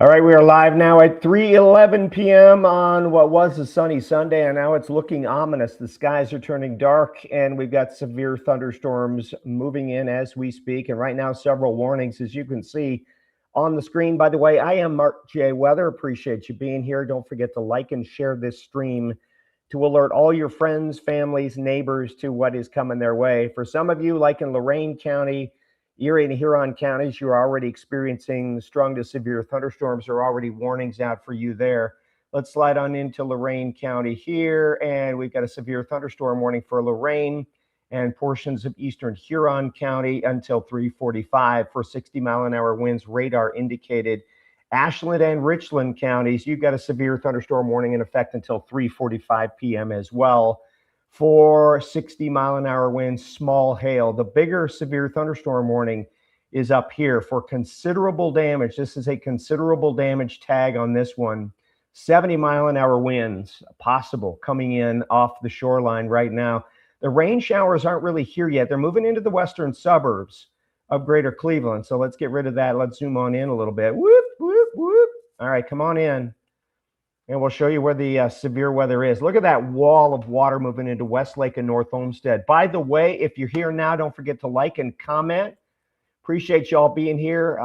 All right, we are live now at 3:11 p.m. on what was a sunny Sunday, and now it's looking ominous. The skies are turning dark, and we've got severe thunderstorms moving in as we speak. And right now, several warnings, as you can see on the screen. By the way, I am Mark J. Weather. Appreciate you being here. Don't forget to like and share this stream to alert all your friends, families, neighbors to what is coming their way. For some of you, like in Lorain County, Erie and Huron counties, you're already experiencing strong to severe thunderstorms. There are already warnings out for you there. Let's slide on into Lorain County here, and we've got a severe thunderstorm warning for Lorain and portions of eastern Huron County until 3:45 for 60-mile-an-hour winds, radar indicated. Ashland and Richland counties, you've got a severe thunderstorm warning in effect until 3:45 p.m. as well for 60-mile-an-hour winds, small hail. The bigger severe thunderstorm warning is up here for considerable damage. This is a considerable damage tag on this one. 70-mile-an-hour winds possible coming in off the shoreline right now. The rain showers aren't really here yet. They're moving into the western suburbs of greater Cleveland. So let's get rid of that. Let's zoom on in a little bit. Whoop, whoop, whoop. All right, come on in. And we'll show you where the severe weather is. Look at that wall of water moving into Westlake and North Olmsted. By the way, if you're here now, don't forget to like and comment. Appreciate y'all being here.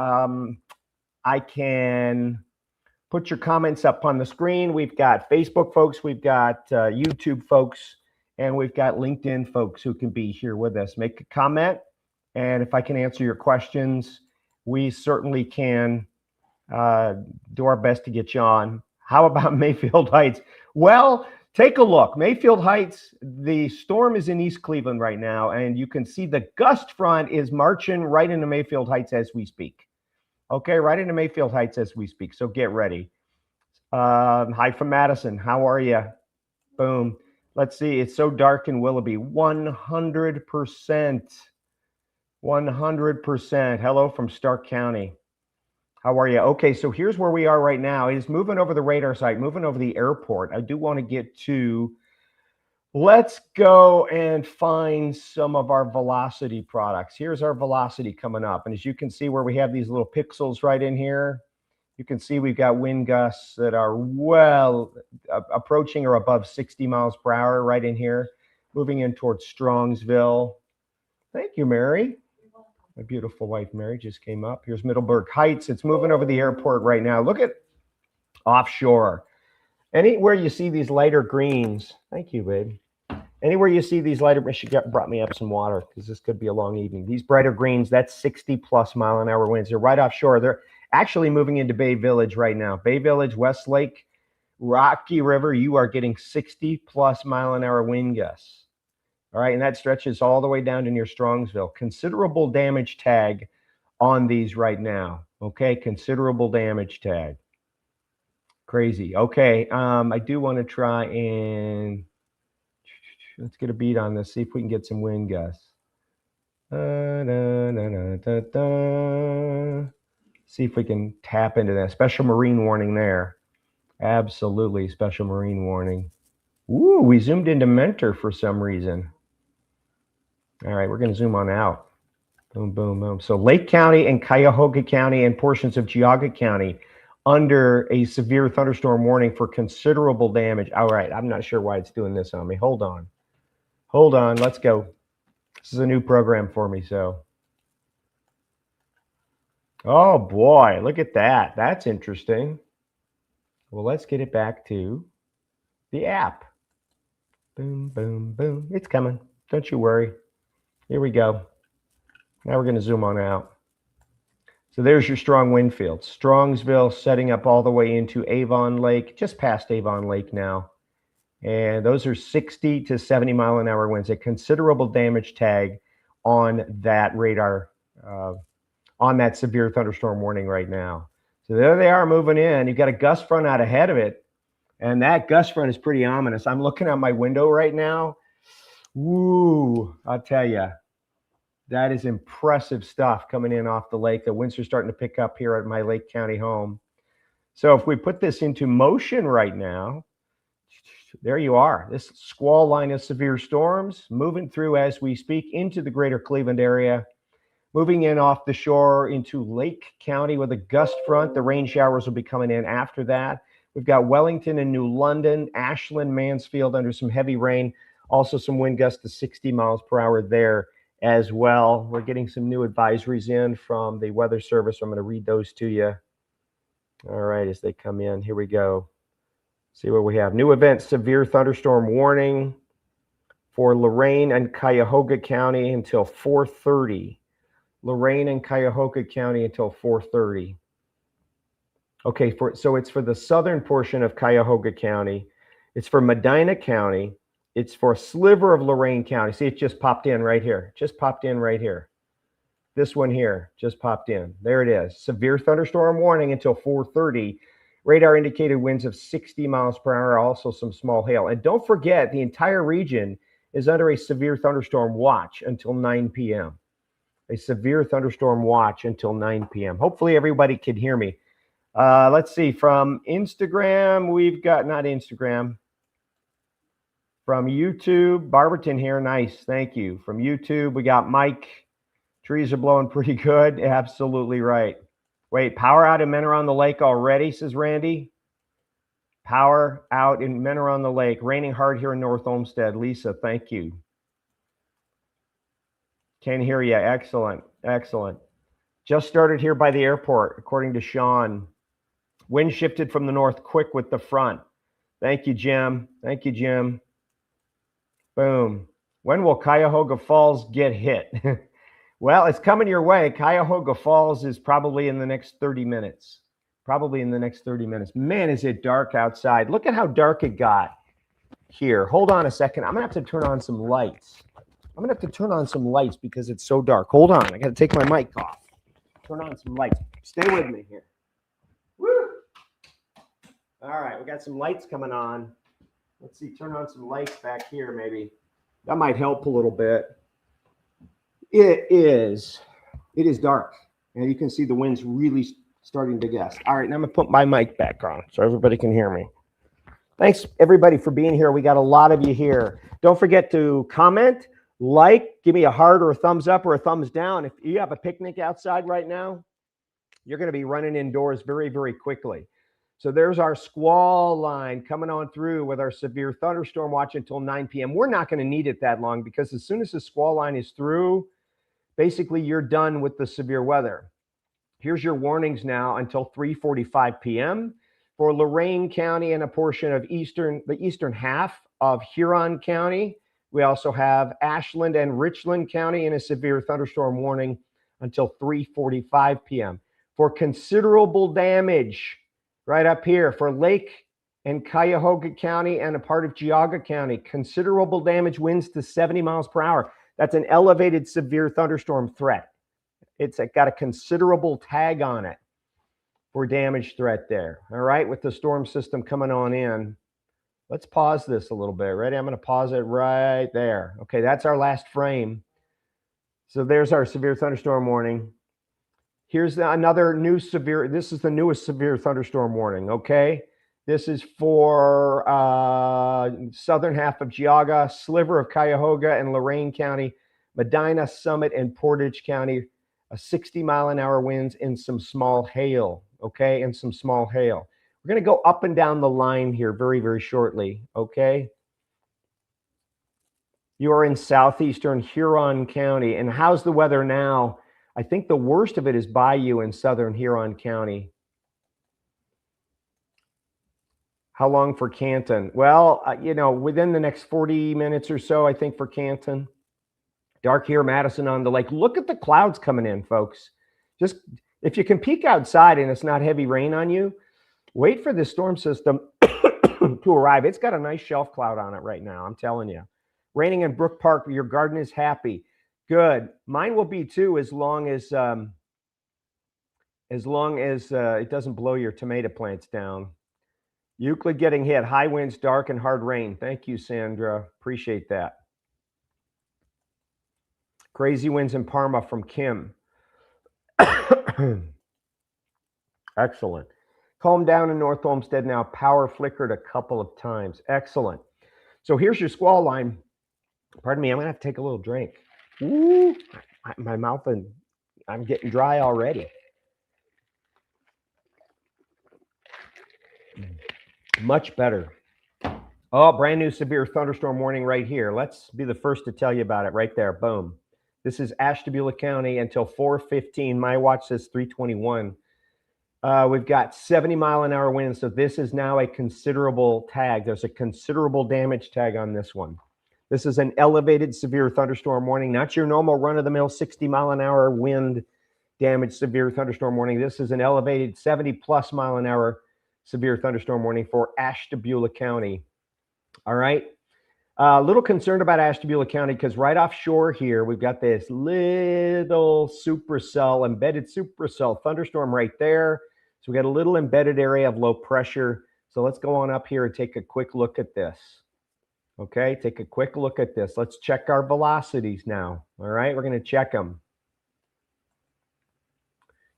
I can put your comments up on the screen. We've got Facebook folks, we've got YouTube folks, and we've got LinkedIn folks who can be here with us. Make a comment, and if I can answer your questions, we certainly can do our best to get you on. How about Mayfield Heights? Well, take a look. Mayfield Heights, the storm is in East Cleveland right now, and you can see the gust front is marching right into Mayfield Heights as we speak. Okay, right into Mayfield Heights as we speak, so get ready. Hi from Madison. How are you? Boom. Let's see. It's so dark in Willoughby. 100%. 100%. Hello from Stark County. How are you? Okay, so here's where we are right now. It is moving over the radar site, moving over the airport. I do want to get to, let's go and find some of our velocity products. Here's our velocity coming up. And as you can see where we have these little pixels right in here, you can see we've got wind gusts that are well approaching or above 60 miles per hour right in here, moving in towards Strongsville. Thank you, Mary. My beautiful wife, Mary, just came up. Here's Middleburg Heights. It's moving over the airport right now. Look at offshore. Anywhere you see these lighter greens, thank you, babe. Anywhere you see these lighter, she brought me up some water because this could be a long evening. These brighter greens, that's 60-plus-mile-an-hour winds. They're right offshore. They're actually moving into Bay Village right now. Bay Village, Westlake, Rocky River, you are getting 60-plus-mile-an-hour wind gusts. All right, and that stretches all the way down to near Strongsville. Considerable damage tag on these right now. Okay, considerable damage tag. Crazy. Okay, I do want to try and let's get a beat on this. See if we can get some wind gusts. See if we can tap into that. Special marine warning there. Absolutely, special marine warning. Ooh, we zoomed into Mentor for some reason. All right, we're going to zoom on out. Boom, boom, boom. So Lake County and Cuyahoga County and portions of Geauga County under a severe thunderstorm warning for considerable damage. All right, I'm not sure why it's doing this on me. Hold on. Hold on, let's go. This is a new program for me, so. Oh boy, look at that. That's interesting. Well, let's get it back to the app. Boom, boom, boom. It's coming. Don't you worry. Here we go. Now we're going to zoom on out. So there's your strong wind field. Strongsville setting up all the way into Avon Lake, just past Avon Lake now. And those are 60 to 70-mile-an-hour winds. A considerable damage tag on that radar, on that severe thunderstorm warning right now. So there they are moving in. You've got a gust front out ahead of it. And that gust front is pretty ominous. I'm looking out my window right now. Woo, I'll tell you, that is impressive stuff coming in off the lake. The winds are starting to pick up here at my Lake County home. So if we put this into motion right now, there you are. This squall line of severe storms moving through as we speak into the greater Cleveland area. Moving in off the shore into Lake County with a gust front. The rain showers will be coming in after that. We've got Wellington and New London, Ashland, Mansfield under some heavy rain. Also some wind gusts to 60 miles per hour there as well. We're getting some new advisories in from the Weather Service. I'm going to read those to you. All right, as they come in, here we go. See what we have. New event, severe thunderstorm warning for Lorain and Cuyahoga County until 4:30. Lorain and Cuyahoga County until 4:30. Okay, so it's for the southern portion of Cuyahoga County. It's for Medina County. It's for a sliver of Lorain County. See, it just popped in right here. Just popped in right here. This one here just popped in. There it is. Severe thunderstorm warning until 4:30. Radar indicated winds of 60 miles per hour, also some small hail. And don't forget, the entire region is under a severe thunderstorm watch until 9 p.m. A severe thunderstorm watch until 9 p.m. Hopefully everybody can hear me. Let's see, from Instagram, we've got, not Instagram, from YouTube, Barberton here, nice, thank you. From YouTube, we got Mike, trees are blowing pretty good, absolutely right. Wait, power out in Mentor on the Lake already, says Randy. Power out in Mentor on the Lake, raining hard here in North Olmsted. Lisa, thank you. Can hear you, excellent, excellent. Just started here by the airport, according to Sean. Wind shifted from the north quick with the front. Thank you, Jim. Thank you, Jim. Boom. When will Cuyahoga Falls get hit? Well, it's coming your way. Cuyahoga Falls is probably in the next 30 minutes. Probably in the next 30 minutes. Man, is it dark outside. Look at how dark it got here. Hold on a second. I'm going to have to turn on some lights. I'm going to have to turn on some lights because it's so dark. Hold on. I got to take my mic off. Turn on some lights. Stay with me here. Woo! All right, we got some lights coming on. Let's see, turn on some lights back here maybe. That might help a little bit. It is dark. And you can see the wind's really starting to gust. All right, now I'm going to put my mic back on so everybody can hear me. Thanks, everybody, for being here. We got a lot of you here. Don't forget to comment, like, give me a heart or a thumbs up or a thumbs down. If you have a picnic outside right now, you're going to be running indoors very, very quickly. So there's our squall line coming on through with our severe thunderstorm watch until 9 p.m. We're not going to need it that long because as soon as the squall line is through, basically you're done with the severe weather. Here's your warnings now until 3:45 p.m. for Lorain County and a portion of the eastern half of Huron County. We also have Ashland and Richland County in a severe thunderstorm warning until 3:45 p.m. for considerable damage right up here for Lake and Cuyahoga County and a part of Geauga County. Considerable damage, winds to 70 miles per hour. That's an elevated severe thunderstorm threat. It's got a considerable tag on it for damage threat there. All right, with the storm system coming on in. Let's pause this a little bit. Ready? I'm going to pause it right there. Okay, that's our last frame. So there's our severe thunderstorm warning. Here's another new severe, this is the newest severe thunderstorm warning, okay? This is for southern half of Geauga, sliver of Cuyahoga and Lorain County, Medina, Summit, and Portage County, 60-mile-an-hour winds and some small hail, okay? And some small hail. We're going to go up and down the line here very, very shortly, okay? You are in southeastern Huron County. And how's the weather now? I think the worst of it is Bayou in southern Huron County. How long for Canton? Well, you know, within the next 40 minutes or so, I think, for Canton. Dark here, Madison on the Lake. Look at the clouds coming in, folks. Just if you can peek outside and it's not heavy rain on you, wait for this storm system to arrive. It's got a nice shelf cloud on it right now, I'm telling you. Raining in Brook Park, your garden is happy. Good. Mine will be too, as long as it doesn't blow your tomato plants down. Euclid getting hit. High winds, dark, and hard rain. Thank you, Sandra. Appreciate that. Crazy winds in Parma from Kim. Excellent. Calm down in North Olmsted now. Power flickered a couple of times. Excellent. So here's your squall line. Pardon me, I'm going to have to take a little drink. Ooh, my mouth and I'm getting dry already. Much better. Oh, brand new severe thunderstorm warning right here. Let's be the first to tell you about it right there. Boom. This is Ashtabula County until 4:15. My watch says 3:21. We've got 70-mile-an-hour winds, so this is now a considerable tag. There's a considerable damage tag on this one. This is an elevated severe thunderstorm warning, not your normal run-of-the-mill 60-mile-an-hour wind damage severe thunderstorm warning. This is an elevated 70-plus mile-an-hour severe thunderstorm warning for Ashtabula County. All right. A little concerned about Ashtabula County because right offshore here, we've got this little supercell, embedded supercell thunderstorm right there. So we got a little embedded area of low pressure. So let's go on up here and take a quick look at this. Okay, take a quick look at this. Let's check our velocities now. All right, we're going to check them.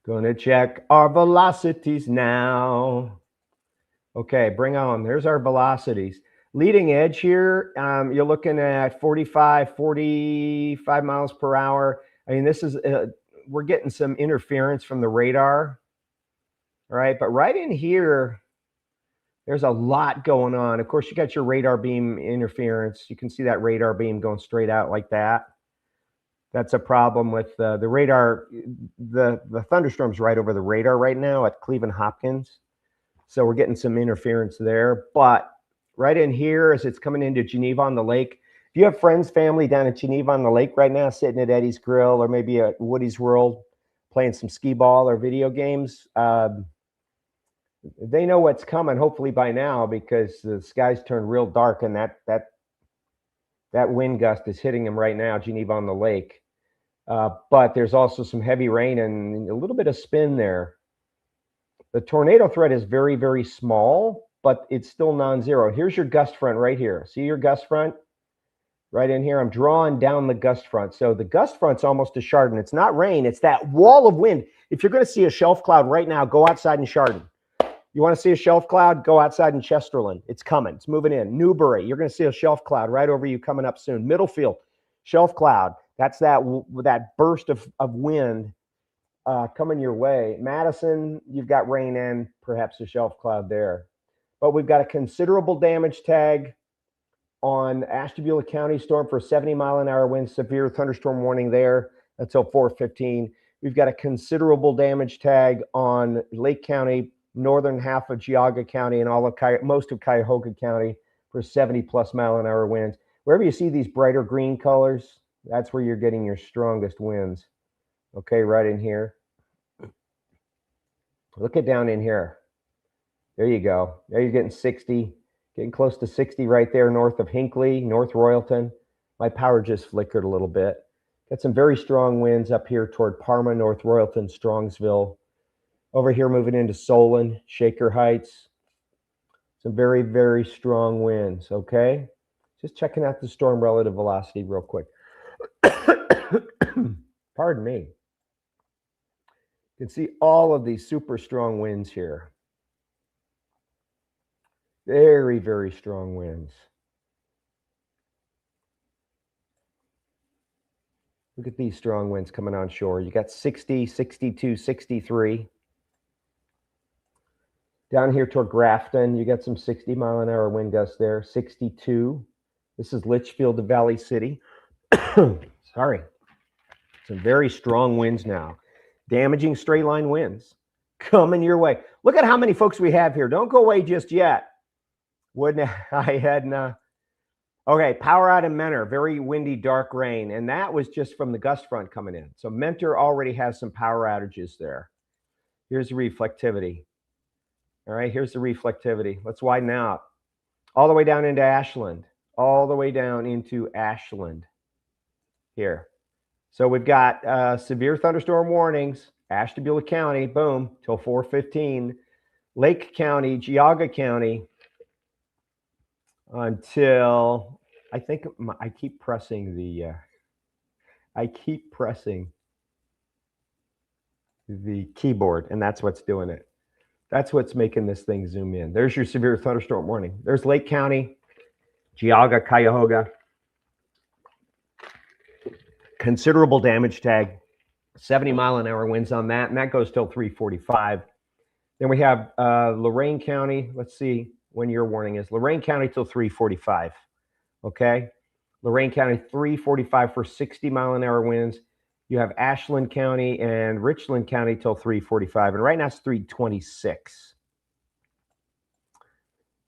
Going to check our velocities now. Okay, bring on. There's our velocities. Leading edge here, you're looking at 45 miles per hour. I mean, this is, we're getting some interference from the radar. All right, but right in here, there's a lot going on. Of course, you got your radar beam interference. You can see that radar beam going straight out like that. That's a problem with the radar. The thunderstorm's right over the radar right now at Cleveland Hopkins. So we're getting some interference there. But right in here, as it's coming into Geneva on the Lake, if you have friends, family down at Geneva on the Lake right now, sitting at Eddie's Grill or maybe at Woody's World, playing some skee ball or video games, they know what's coming, hopefully by now, because the skies turn real dark and that wind gust is hitting them right now, Geneva on the Lake. But there's also some heavy rain and a little bit of spin there. The tornado threat is very, very small, but it's still non-zero. Here's your gust front right here. See your gust front? Right in here, I'm drawing down the gust front. So the gust front's almost to Chardon. It's not rain, it's that wall of wind. If you're going to see a shelf cloud right now, go outside in Chardon. You want to see a shelf cloud? Go outside in Chesterland. It's coming. It's moving in. Newbury, you're going to see a shelf cloud right over you coming up soon. Middlefield, shelf cloud. That's that burst of wind coming your way. Madison, you've got rain and perhaps a shelf cloud there. But we've got a considerable damage tag on Ashtabula County storm for 70-mile-an-hour winds, severe thunderstorm warning there until 4:15. We've got a considerable damage tag on Lake County, northern half of Geauga County, and all of most of Cuyahoga County for 70-plus mile-an-hour winds. Wherever you see these brighter green colors, that's where you're getting your strongest winds. Okay, right in here. Look at down in here. There you go. There you're getting 60, getting close to 60 right there north of Hinckley, North Royalton. My power just flickered a little bit. Got some very strong winds up here toward Parma, North Royalton, Strongsville. Over here moving into Solon, Shaker Heights. Some very, very strong winds, okay? Just checking out the storm relative velocity real quick. Pardon me. You can see all of these super strong winds here. Very, very strong winds. Look at these strong winds coming on shore. You got 60, 62, 63. Down here toward Grafton, you got some 60-mile-an-hour wind gusts there, 62. This is Litchfield to Valley City. Sorry. Some very strong winds now. Damaging straight line winds coming your way. Look at how many folks we have here. Don't go away just yet. Wouldn't I hadn't. Okay, power out in Mentor, very windy, dark rain. And that was just from the gust front coming in. So Mentor already has some power outages there. Here's the reflectivity. All right, here's the reflectivity. Let's widen out. All the way down into Ashland. All the way down into Ashland here. So we've got severe thunderstorm warnings, Ashtabula County, boom, till 4:15. Lake County, Geauga County, until I think I keep pressing the keyboard, and that's what's doing it. That's what's making this thing zoom in. There's your severe thunderstorm warning. There's Lake County, Geauga, Cuyahoga. Considerable damage tag 70-mile-an-hour winds on that, and that goes till 3:45. Then we have Lorain County. Let's see when your warning is. Lorain County till 3:45. Okay, Lorain County 3:45 for 60-mile-an-hour winds. You have Ashland County and Richland County till 3:45, and right now it's 3:26.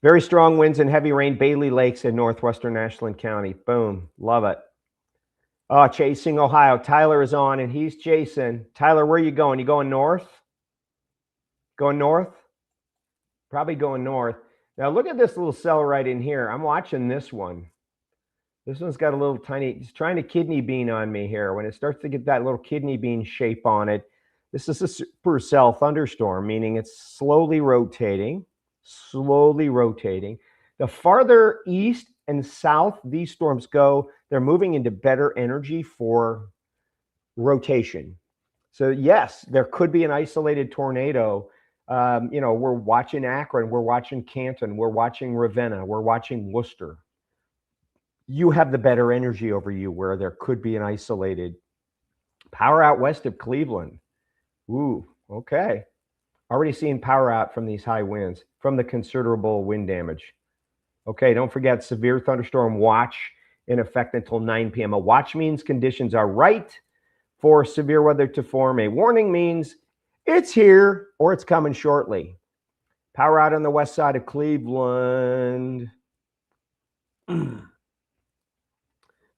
Very strong winds and heavy rain, Bailey Lakes in northwestern Ashland County. Boom, love it. Oh, chasing Ohio. Tyler is on, and he's chasing. Tyler, where are you going? You going north? Going north? Probably going north. Now look at this little cell right in here. I'm watching this one. This one's got a little tiny, it's trying to kidney bean on me here. When it starts to get that little kidney bean shape on it, this is a supercell thunderstorm, meaning it's slowly rotating. The farther east and south these storms go, they're moving into better energy for rotation. So yes, there could be an isolated tornado. We're watching Akron, we're watching Canton, we're watching Ravenna, we're watching Worcester. You have the better energy over you where there could be an isolated power out west of Cleveland. Ooh, okay. Already seeing power out from these high winds, from the considerable wind damage. Okay, don't forget severe thunderstorm watch in effect until 9 p.m. A watch means conditions are right for severe weather to form. A warning means it's here or it's coming shortly. Power out on the west side of Cleveland.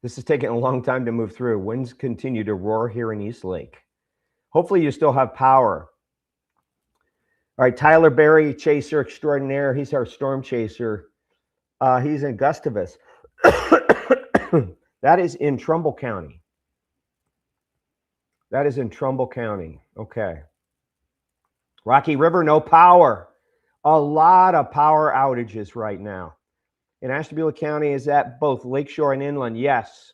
This is taking a long time to move through. Winds continue to roar here in East Lake. Hopefully you still have power. All right, Tyler Berry, chaser extraordinaire. He's our storm chaser. He's in Gustavus. That is in Trumbull County. Okay. Rocky River, no power. A lot of power outages right now. In Ashtabula County, is that both lakeshore and inland? Yes.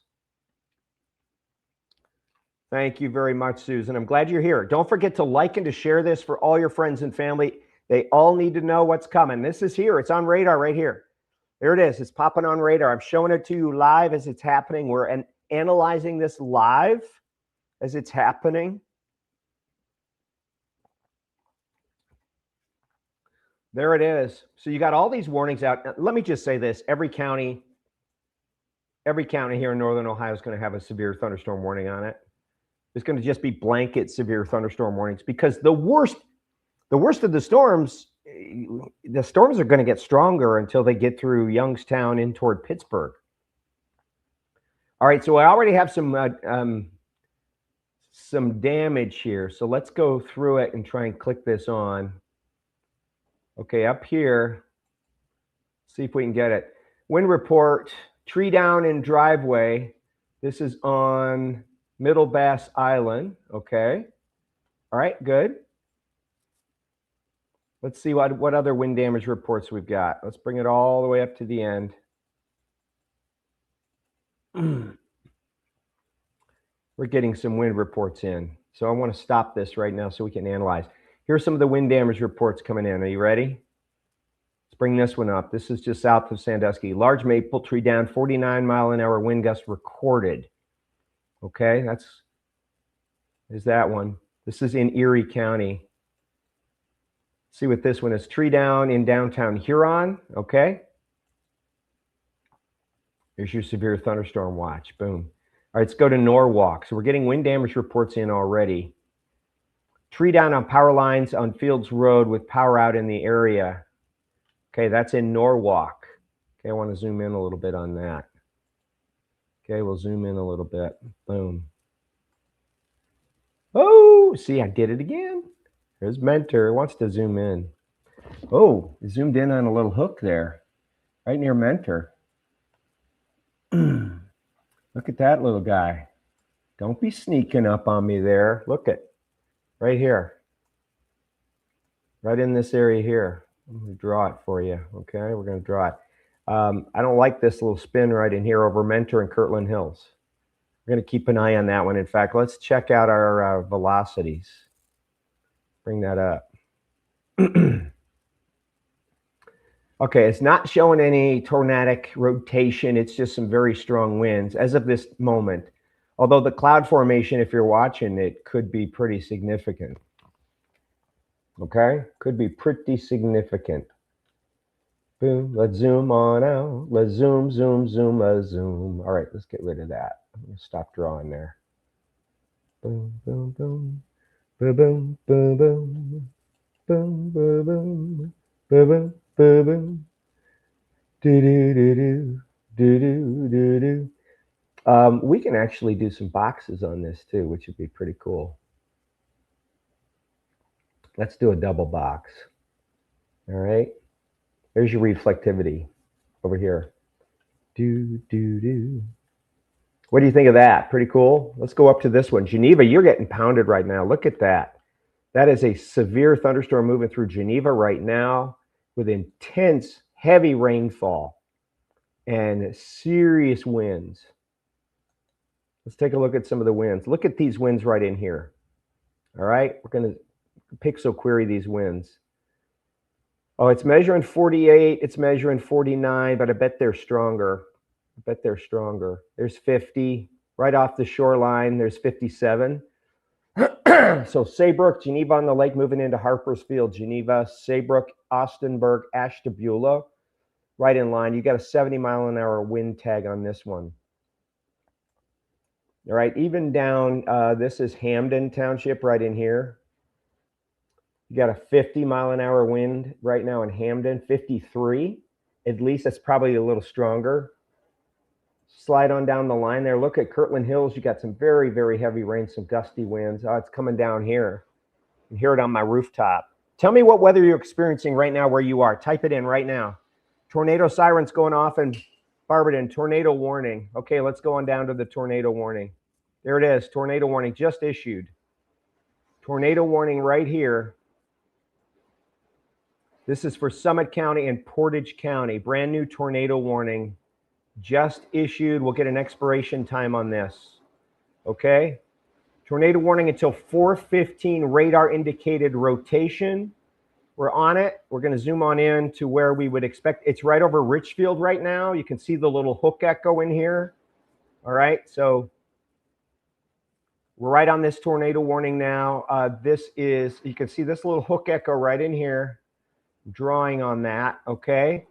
Thank you very much, Susan. I'm glad you're here. Don't forget to like and to share this for all your friends and family. They all need to know what's coming. This is here. It's on radar right here. There it is. It's popping on radar. I'm showing it to you live as it's happening. We're analyzing this live as it's happening. There it is. So you got all these warnings out. Let me just say this. Every county here in Northern Ohio is going to have a severe thunderstorm warning on it. It's going to just be blanket severe thunderstorm warnings because the worst of the storms are going to get stronger until they get through Youngstown in toward Pittsburgh. All right, so I already have some damage here. So let's go through it and try and click this on. Okay, up here, see if we can get it. Wind report, tree down in driveway. This is on Middle Bass Island, okay. All right, good. Let's see what other wind damage reports we've got. Let's bring it all the way up to the end. We're getting some wind reports in. So I want to stop this right now so we can analyze. Here's some of the wind damage reports coming in. Are you ready? Let's bring this one up. This is just south of Sandusky. Large maple tree down, 49-mile-an-hour wind gust recorded. Okay, there's that one. This is in Erie County. Let's see what this one is. Tree down in downtown Huron. Okay. Here's your severe thunderstorm watch. Boom. All right, let's go to Norwalk. So we're getting wind damage reports in already. Tree down on power lines on Fields Road with power out in the area. Okay, that's in Norwalk. Okay, I want to zoom in a little bit on that. Okay, we'll zoom in a little bit. Boom. Oh, see, I did it again. There's Mentor. It wants to zoom in. Oh, zoomed in on a little hook there, right near Mentor. Look at that little guy. Don't be sneaking up on me there. Look at right here. Right in this area here. I'm going to draw it for you. Okay, we're going to draw it. I don't like this little spin right in here over Mentor and Kirtland Hills. We're going to keep an eye on that one. In fact, let's check out our velocities. Bring that up. Okay, it's not showing any tornadic rotation. It's just some very strong winds as of this moment. Although the cloud formation, if you're watching it, could be pretty significant. Okay, could be pretty significant. Boom, let's zoom on out. Let's zoom, zoom, zoom, let's zoom. All right, let's get rid of that. I'm gonna stop drawing there. Boom, boom, boom, boom, boom, boom, boom, boom, boom, boom, boom, boom, boom. Do do do do do do do do. We can actually do some boxes on this too, which would be pretty cool. Let's do a double box. All right. There's your reflectivity over here. Do, do, do. What do you think of that? Pretty cool. Let's go up to this one. Geneva, you're getting pounded right now. Look at that. That is a severe thunderstorm moving through Geneva right now with intense, heavy rainfall and serious winds. Let's take a look at some of the winds. Look at these winds right in here. All right, we're going to pixel query these winds. Oh, it's measuring 48, it's measuring 49, but I bet they're stronger. I bet they're stronger. There's 50, right off the shoreline, there's 57. So Saybrook, Geneva on the Lake, moving into Harpersfield, Geneva, Saybrook, Austinburg, Ashtabula, right in line. You got a 70-mile-an-hour wind tag on this one. All right, even down, this is Hamden Township right in here. You got a 50-mile-an-hour wind right now in Hamden, 53. At least that's probably a little stronger. Slide on down the line there. Look at Kirtland Hills. You got some very, very heavy rain, some gusty winds. Oh, it's coming down here. You can hear it on my rooftop. Tell me what weather you're experiencing right now where you are. Type it in right now. Tornado sirens going off in Barberton. Tornado warning. Okay, let's go on down to the tornado warning. There it is. Tornado warning just issued. Tornado warning right here. This is for Summit County and Portage County. Brand new tornado warning just issued. We'll get an expiration time on this. Okay. Tornado warning until 4:15. Radar indicated rotation. We're on it. We're going to zoom on in to where we would expect. It's right over Richfield right now. You can see the little hook echo in here. All right. So we're right on this tornado warning now. This is, you can see this little hook echo right in here. Drawing on that, okay?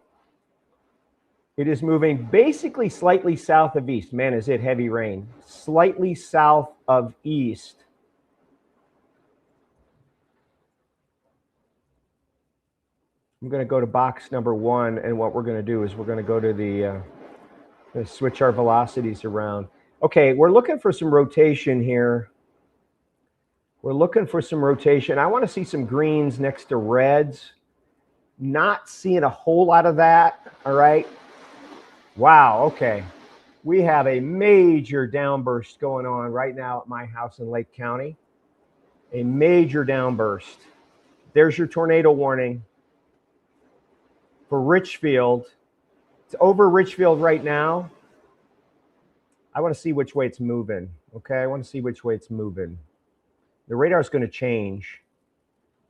It is moving basically slightly south of east. Man, is it heavy rain. Slightly south of east. I'm going to go to box number 1, and what we're going to do is we're going to go to the, switch our velocities around. Okay, we're looking for some rotation here. We're looking for some rotation. I want to see some greens next to reds. Not seeing a whole lot of that, all right? Wow, okay. We have a major downburst going on right now at my house in Lake County. A major downburst. There's your tornado warning for Richfield. It's over Richfield right now. I want to see which way it's moving, okay? I want to see which way it's moving. The radar's going to change.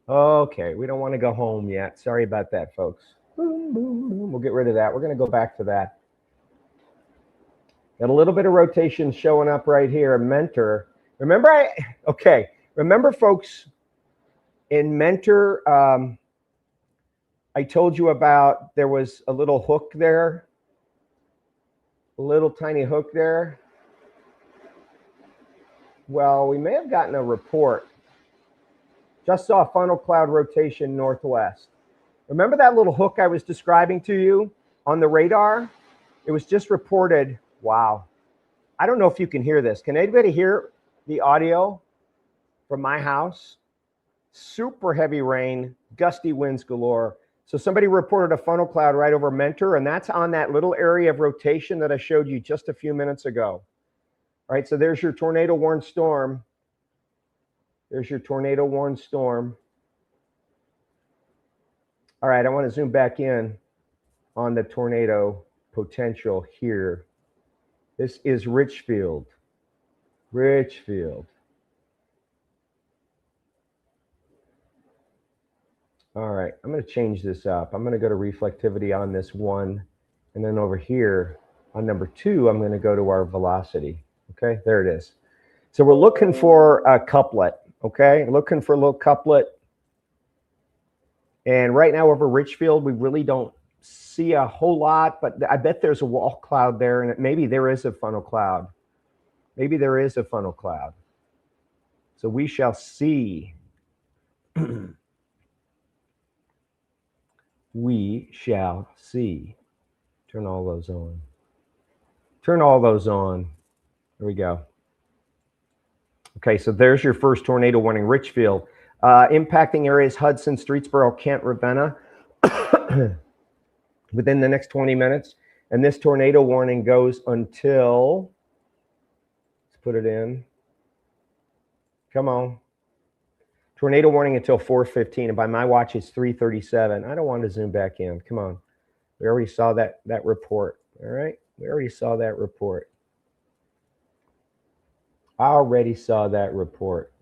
Okay, we don't want to go home yet. Sorry about that, folks. Boom, boom, boom. We'll get rid of that. We're going to go back to that. Got a little bit of rotation showing up right here. Mentor. Remember, remember, folks, in Mentor, I told you about there was a little hook there, a little tiny hook there. Well, we may have gotten a report. Just saw funnel cloud rotation northwest. Remember that little hook I was describing to you on the radar? It was just reported. Wow. I don't know if you can hear this. Can anybody hear the audio from my house? Super heavy rain, gusty winds galore. So somebody reported a funnel cloud right over Mentor, and that's on that little area of rotation that I showed you just a few minutes ago. All right, so there's your tornado warned storm. There's your tornado warned storm. All right, I want to zoom back in on the tornado potential here. This is Richfield. Richfield. All right, I'm going to change this up. I'm going to go to reflectivity on this one. And then over here on number 2, I'm going to go to our velocity. Okay, there it is. So we're looking for a couplet, okay? Looking for a little couplet. And right now over Richfield, we really don't see a whole lot, but I bet there's a wall cloud there, and maybe there is a funnel cloud. Maybe there is a funnel cloud. So we shall see. We shall see. Turn all those on. Turn all those on. There we go. Okay, so there's your first tornado warning, Richfield. Impacting areas, Hudson, Streetsboro, Kent, Ravenna, within the next 20 minutes. And this tornado warning goes until, let's put it in. Come on. Tornado warning until 4:15. And by my watch, it's 3:37. I don't want to zoom back in. Come on. We already saw that report. All right. We already saw that report. I already saw that report.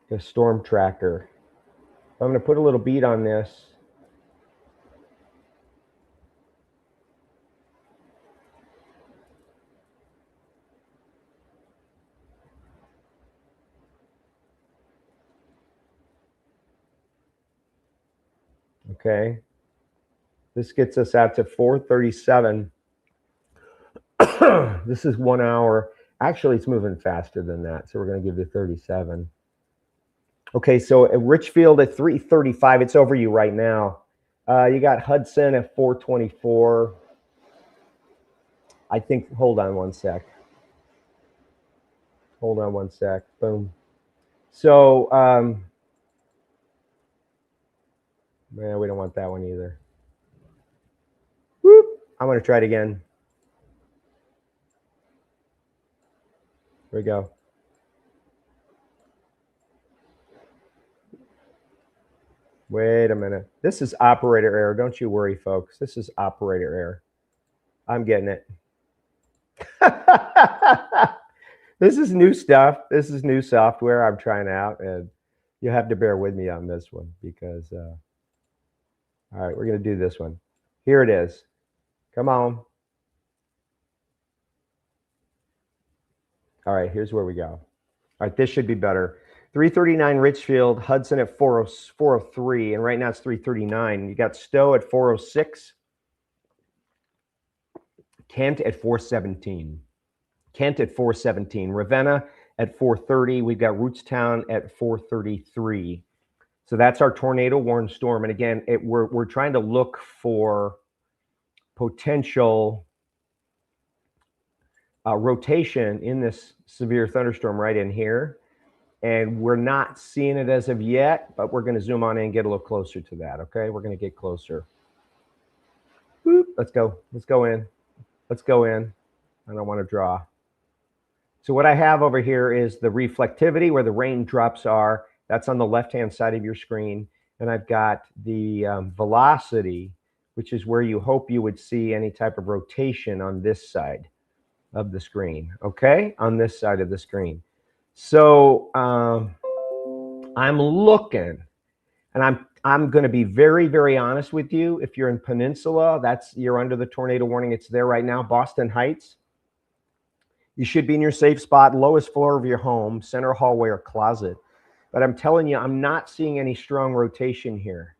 The storm tracker. I'm going to put a little beat on this. Okay. This gets us out to 4:37. This is 1 hour. Actually, it's moving faster than that. So we're going to give you 37. Okay, so at Richfield at 3:35, it's over you right now. You got Hudson at 4:24. I think, hold on one sec. Hold on one sec. Boom. So, man, we don't want that one either. Whoop. I'm going to try it again. Here we go. Wait a minute. This is operator error. Don't you worry, folks. This is operator error. I'm getting it. This is new stuff. This is new software I'm trying out, and you have to bear with me on this one because, all right, we're going to do this one. Here it is. Come on. All right, here's where we go. All right, this should be better. 339 Richfield, Hudson at 403, and right now it's 339. You got Stowe at 406, Kent at 417. Kent at 417, Ravenna at 430. We've got Rootstown at 433. So that's our tornado warned storm. And again, we're trying to look for potential rotation in this severe thunderstorm right in here. And we're not seeing it as of yet, but we're going to zoom on in and get a little closer to that. Okay, we're going to get closer. Whoop, let's go. Let's go in. Let's go in. I don't want to draw. So what I have over here is the reflectivity where the raindrops are. That's on the left-hand side of your screen. And I've got the velocity, which is where you hope you would see any type of rotation on this side of the screen. Okay, on this side of the screen. So I'm looking, and I'm going to be very, very honest with you. If you're in Peninsula, you're under the tornado warning. It's there right now. Boston Heights, you should be in your safe spot, lowest floor of your home, center hallway or closet. But I'm telling you, I'm not seeing any strong rotation here.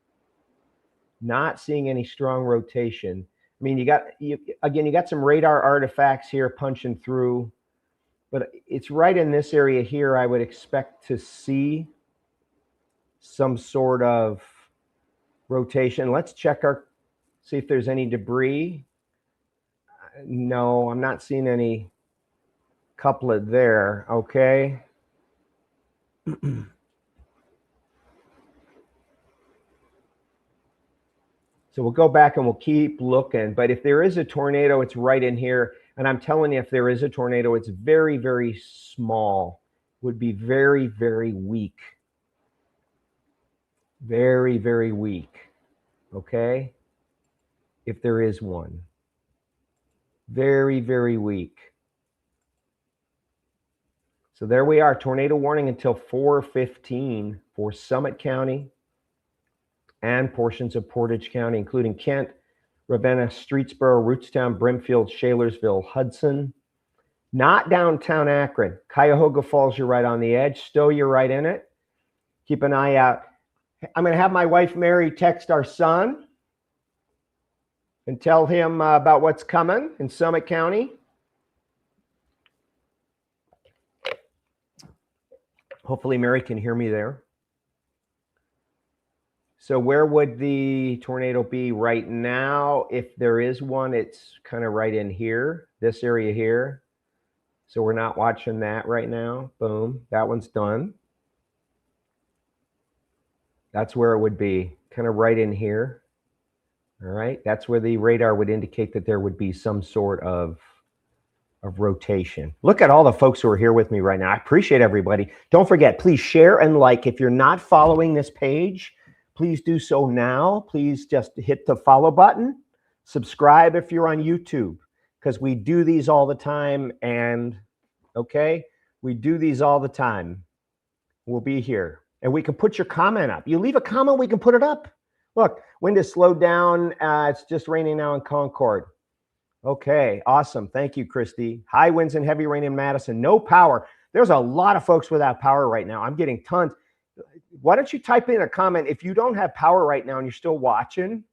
Not seeing any strong rotation. I mean, you got some radar artifacts here punching through. But it's right in this area here, I would expect to see some sort of rotation. Let's check see if there's any debris. No, I'm not seeing any couplet there, okay? So we'll go back and we'll keep looking. But if there is a tornado, it's right in here. And I'm telling you, if there is a tornado, it's very, very small. Would be very, very weak. Very, very weak. Okay? If there is one. Very, very weak. So there we are. Tornado warning until 4:15 for Summit County and portions of Portage County, including Kent, Ravenna, Streetsboro, Rootstown, Brimfield, Shalersville, Hudson. Not downtown Akron. Cuyahoga Falls, you're right on the edge. Stowe, you're right in it. Keep an eye out. I'm going to have my wife, Mary, text our son and tell him about what's coming in Summit County. Hopefully, Mary can hear me there. So where would the tornado be right now? If there is one, it's kind of right in here, this area here. So we're not watching that right now. Boom, that one's done. That's where it would be, kind of right in here. All right, that's where the radar would indicate that there would be some sort of rotation. Look at all the folks who are here with me right now. I appreciate everybody. Don't forget, please share and like. If you're not following this page, please do so now. Please just hit the follow button. Subscribe if you're on YouTube, because we do these all the time. And okay, we do these all the time. We'll be here. And we can put your comment up. You leave a comment, we can put it up. Look, wind is slowed down. It's just raining now in Concord. Okay, awesome. Thank you, Christy. High winds and heavy rain in Madison. No power. There's a lot of folks without power right now. I'm getting tons. Why don't you type in a comment if you don't have power right now and you're still watching?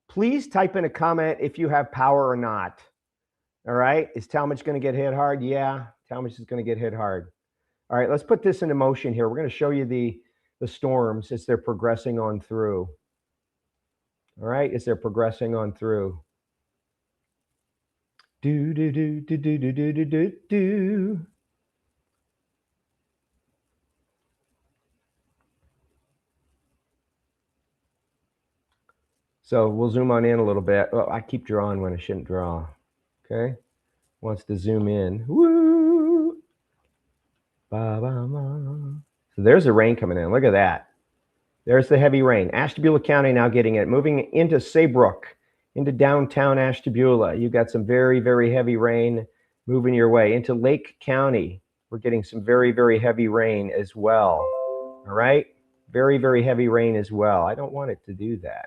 Please type in a comment if you have power or not. All right. Is Talmadge going to get hit hard? Yeah, Talmadge is going to get hit hard. All right, let's put this into motion here. We're going to show you the storms as they're progressing on through. All right, as they're progressing on through. Do, do, do, do, do, do, do, do, do, do. So we'll zoom on in a little bit. Well, I keep drawing when I shouldn't draw. Okay, wants to zoom in. Woo! Ba, ba, ba. So there's the rain coming in. Look at that. There's the heavy rain. Ashtabula County now getting it. Moving into Saybrook, into downtown Ashtabula. You've got some very, very heavy rain moving your way. Into Lake County, we're getting some very, very heavy rain as well. All right? Very, very heavy rain as well. I don't want it to do that.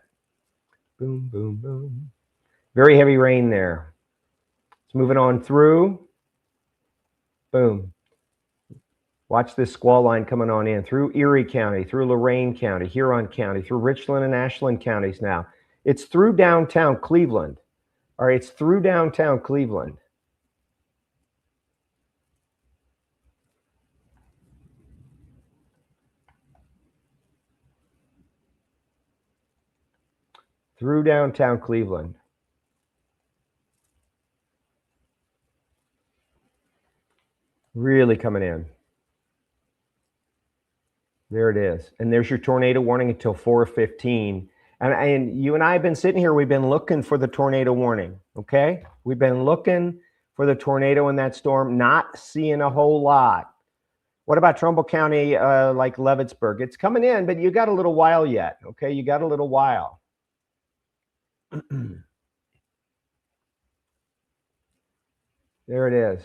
Boom, boom, boom. Very heavy rain there. It's moving on through. Boom. Watch this squall line coming on in through Erie County, through Lorain County, Huron County, through Richland and Ashland counties now. It's through downtown Cleveland. All right, it's through downtown Cleveland. Through downtown Cleveland. Really coming in. There it is. And there's your tornado warning until 4:15. And you and I have been sitting here, we've been looking for the tornado warning, okay? We've been looking for the tornado in that storm, not seeing a whole lot. What about Trumbull County, like Leavittsburg? It's coming in, but you got a little while yet, okay? You got a little while. There it is.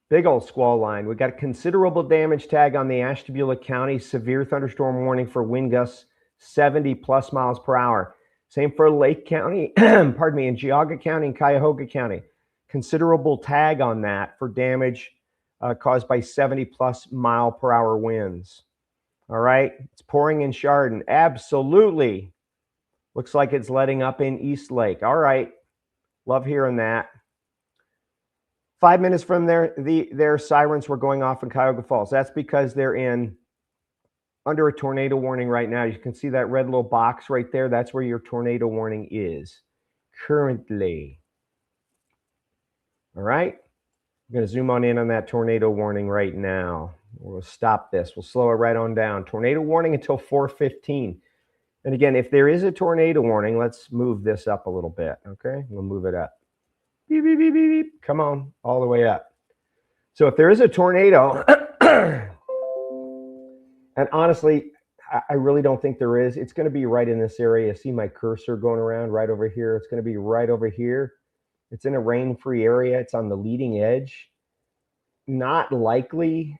Big old squall line. We got considerable damage tag on the Ashtabula County severe thunderstorm warning for wind gusts 70 plus miles per hour. Same for Lake County, pardon me, in Geauga County and Cuyahoga County. Considerable tag on that for damage caused by 70 plus mile per hour winds. All right, it's pouring in Chardon. Absolutely. Looks like it's letting up in East Lake. All right, love hearing that. 5 minutes from there, their sirens were going off in Cuyahoga Falls. That's because they're under a tornado warning right now. You can see that red little box right there. That's where your tornado warning is currently. All right. I'm going to zoom on in on that tornado warning right now. We'll stop this. We'll slow it right on down. Tornado warning until 4:15. And again, if there is a tornado warning, let's move this up a little bit. Okay. We'll move it up. Beep, beep, beep, beep, beep. Come on, all the way up. So if there is a tornado, and honestly, I really don't think there is. It's going to be right in this area. See my cursor going around right over here. It's going to be right over here. It's in a rain-free area. It's on the leading edge. Not likely,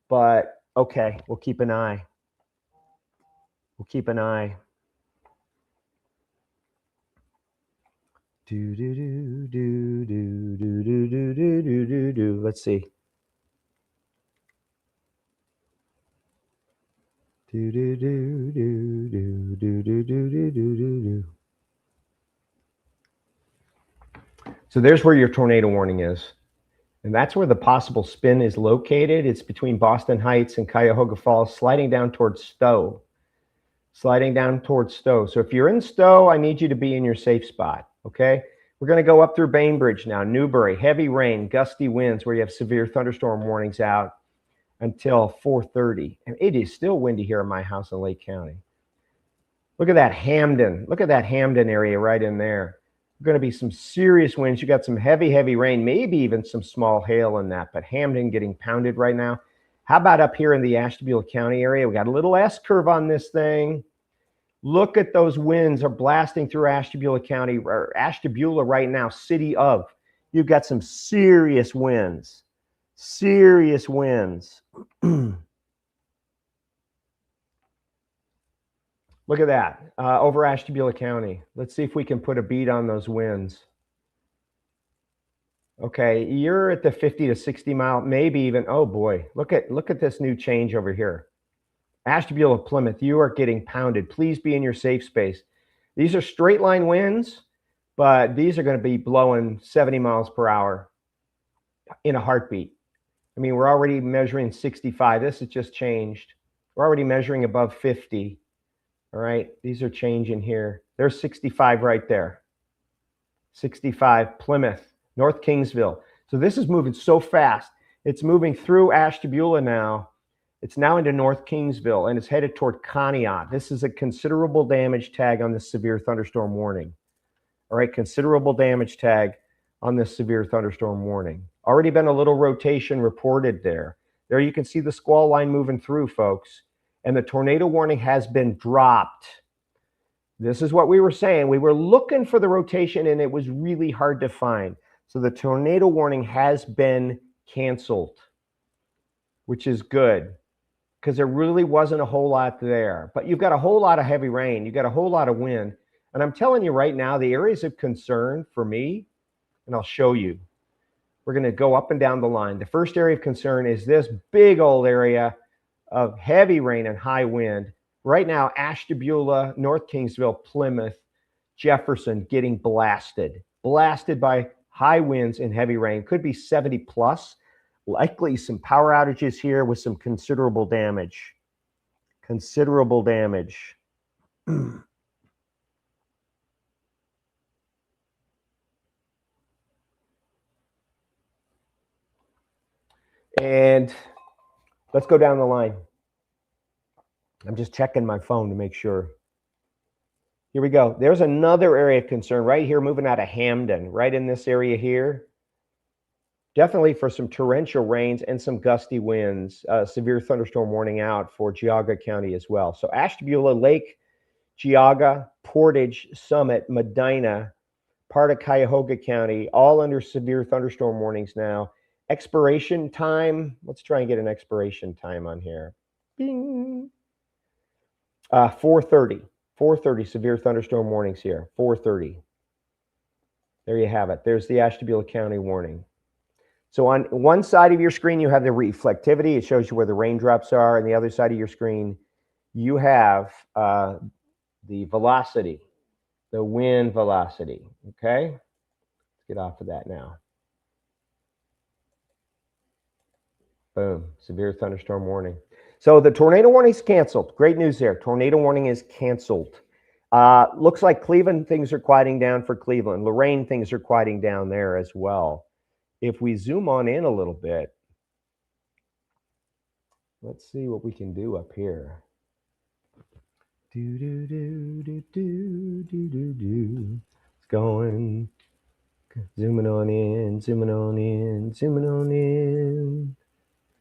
but okay, we'll keep an eye. We'll keep an eye. Do do do do do do do do do do do do. Let's see. Do do do do do do do do do do do. So there's where your tornado warning is. And that's where the possible spin is located. It's between Boston Heights and Cuyahoga Falls, sliding down towards Stowe. Sliding down towards Stowe. So if you're in Stowe, I need you to be in your safe spot, okay? We're going to go up through Bainbridge now, Newbury, heavy rain, gusty winds where you have severe thunderstorm warnings out until 4:30. And it is still windy here in my house in Lake County. Look at that Hamden. Look at that Hamden area right in there. Going to be some serious winds. You got some heavy, heavy rain, maybe even some small hail in that, but Hamden getting pounded right now. How about up here in the Ashtabula County area? We got a little S curve on this thing. Look at those winds are blasting through Ashtabula County, or Ashtabula right now, city of. You've got some serious winds. Serious winds. Look at that, over Ashtabula County. Let's see if we can put a beat on those winds. Okay, you're at the 50 to 60 mile, maybe even, oh boy, look at this new change over here. Ashtabula, Plymouth, you are getting pounded. Please be in your safe space. These are straight line winds, but these are going to be blowing 70 miles per hour in a heartbeat. I mean, we're already measuring 65. This has just changed. We're already measuring above 50. All right, these are changing here. There's 65 right there. 65, Plymouth, North Kingsville. So this is moving so fast. It's moving through Ashtabula now. It's now into North Kingsville, and it's headed toward Conneaut. This is a considerable damage tag on the severe thunderstorm warning. All right, considerable damage tag on this severe thunderstorm warning. Already been a little rotation reported there. There you can see the squall line moving through, folks. And the tornado warning has been dropped. This is what we were saying. We were looking for the rotation, and it was really hard to find. So the tornado warning has been canceled, which is good because there really wasn't a whole lot there. But you've got a whole lot of heavy rain. You've got a whole lot of wind. And I'm telling you right now, the areas of concern for me, and I'll show you. We're going to go up and down the line. The first area of concern is this big old area of heavy rain and high wind. Right now, Ashtabula, North Kingsville, Plymouth, Jefferson getting blasted by high winds and heavy rain. Could be 70 plus. Likely some power outages here with some considerable damage. Considerable damage. And let's go down the line. I'm just checking my phone to make sure. Here we go. There's another area of concern right here, moving out of Hamden, right in this area here. Definitely for some torrential rains and some gusty winds. Severe thunderstorm warning out for Geauga County as well. So Ashtabula, Lake, Geauga, Portage, Summit, Medina, part of Cuyahoga County, all under severe thunderstorm warnings now. Expiration time, let's try and get an expiration time on here. Bing. 4:30. 4:30 severe thunderstorm warnings here. 4:30. There you have it. There's the Ashtabula County warning. So on one side of your screen, you have the reflectivity. It shows you where the raindrops are. And the other side of your screen, you have the velocity, the wind velocity. Okay? Let's get off of that now. Boom. Severe thunderstorm warning. So the tornado warning is canceled. Great news there. Tornado warning is canceled. Looks like Cleveland, things are quieting down for Cleveland. Lorain, things are quieting down there as well. If we zoom on in a little bit, let's see what we can do up here. It's going. Zooming on in, zooming on in, zooming on in.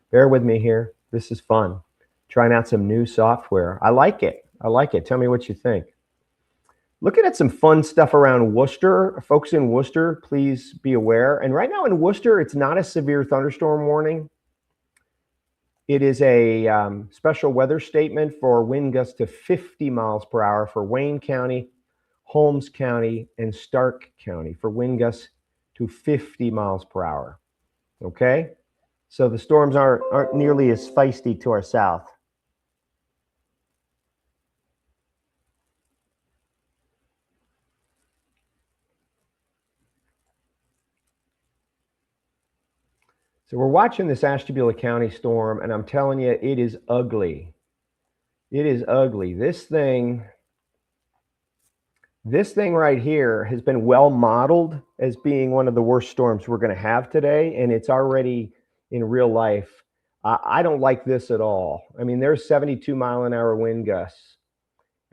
Bear with me here. This is fun. Trying out some new software. I like it. I like it. Tell me what you think. Looking at some fun stuff around Worcester. Folks in Worcester, please be aware. And right now in Worcester, it's not a severe thunderstorm warning. It is a special weather statement for wind gusts to 50 miles per hour for Wayne County, Holmes County, and Stark County for wind gusts to 50 miles per hour. Okay? So the storms aren't nearly as feisty to our south. So we're watching this Ashtabula County storm, and I'm telling you, it is ugly. It is ugly. This thing right here has been well modeled as being one of the worst storms we're going to have today, and it's already in real life. I don't like this at all. I mean, there's 72-mile-an-hour wind gusts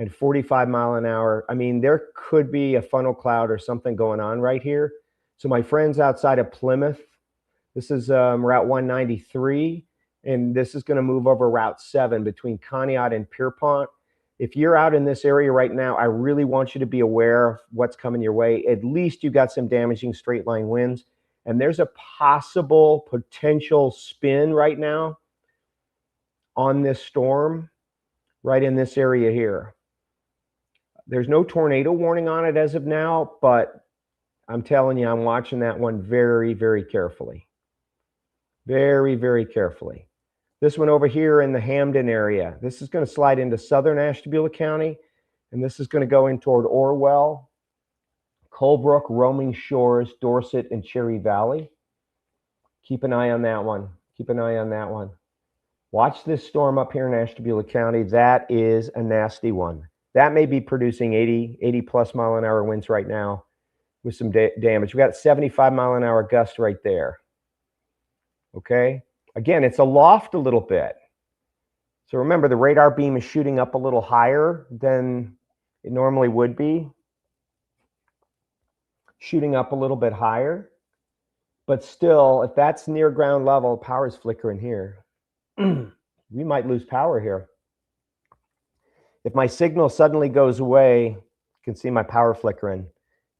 and 45-mile-an-hour. I mean, there could be a funnel cloud or something going on right here. So my friends outside of Plymouth, this is Route 193, and this is going to move over Route 7 between Conneaut and Pierpont. If you're out in this area right now, I really want you to be aware of what's coming your way. At least you got some damaging straight line winds. And there's a potential spin right now on this storm right in this area here. There's no tornado warning on it as of now, but I'm telling you, I'm watching that one very, very carefully. Very, very carefully. This one over here in the Hamden area, this is going to slide into southern Ashtabula County, and this is going to go in toward Orwell, Colebrook, Roaming Shores, Dorset, and Cherry Valley. Keep an eye on that one. Keep an eye on that one. Watch this storm up here in Ashtabula County. That is a nasty one. That may be producing 80 plus mile an hour winds right now with some damage. We got 75-mile-an-hour gust right there. Okay. Again, it's aloft a little bit. So remember, the radar beam is shooting up a little higher than it normally would be. Shooting up a little bit higher. But still, if that's near ground level, power is flickering here. We might lose power here. If my signal suddenly goes away, you can see my power flickering.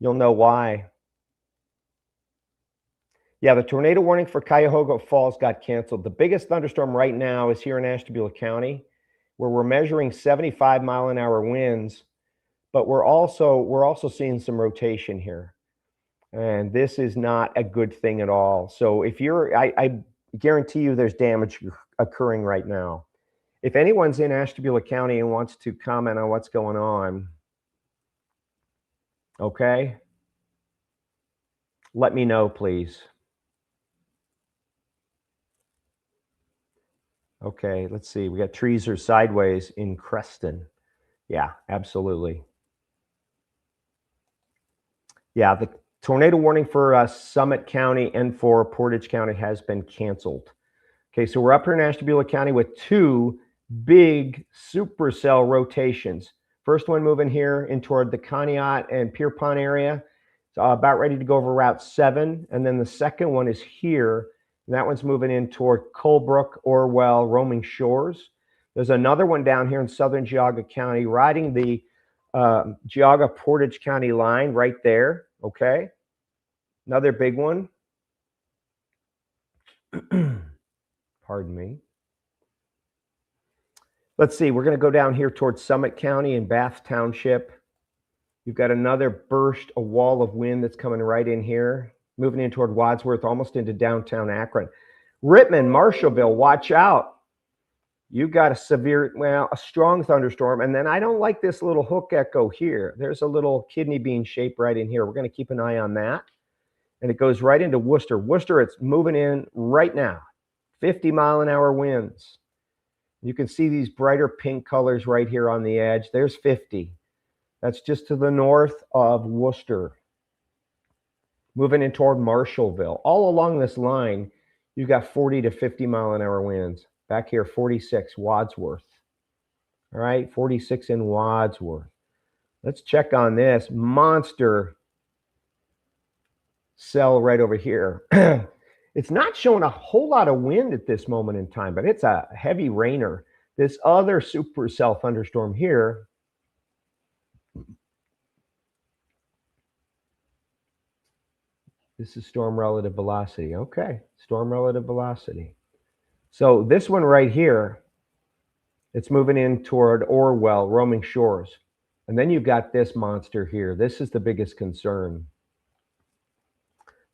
You'll know why. Yeah, the tornado warning for Cuyahoga Falls got canceled. The biggest thunderstorm right now is here in Ashtabula County, where we're measuring 75-mile-an-hour winds, but we're also seeing some rotation here. And this is not a good thing at all. So if you're, I guarantee you there's damage occurring right now. If anyone's in Ashtabula County and wants to comment on what's going on, okay, let me know, please. Okay, let's see. We got trees are sideways in Creston. Yeah, absolutely. Yeah, the tornado warning for Summit County and for Portage County has been canceled. Okay, so we're up here in Ashtabula County with two big supercell rotations. First one moving here in toward the Conneaut and Pierpont area. It's about ready to go over Route 7. And then the second one is here. And that one's moving in toward Colebrook, Orwell, Roaming Shores. There's another one down here in southern Geauga County riding the Geauga Portage County line right there. Okay. Another big one. Pardon me. Let's see. We're going to go down here towards Summit County and Bath Township. You've got another burst, a wall of wind that's coming right in here, moving in toward Wadsworth, almost into downtown Akron. Rittman, Marshallville, watch out. You've got a strong thunderstorm. And then I don't like this little hook echo here. There's a little kidney bean shape right in here. We're going to keep an eye on that. And it goes right into Worcester. Worcester, it's moving in right now. 50-mile-an-hour winds. You can see these brighter pink colors right here on the edge. There's 50. That's just to the north of Worcester. Moving in toward Marshallville. All along this line, you've got 40 to 50-mile-an-hour winds. Back here, 46, Wadsworth. All right, 46 in Wadsworth. Let's check on this monster cell right over here. It's not showing a whole lot of wind at this moment in time, but it's a heavy rainer. This other supercell thunderstorm here, this is storm relative velocity. Okay, storm relative velocity. So this one right here, it's moving in toward Orwell, Roaming Shores. And then you've got this monster here. This is the biggest concern.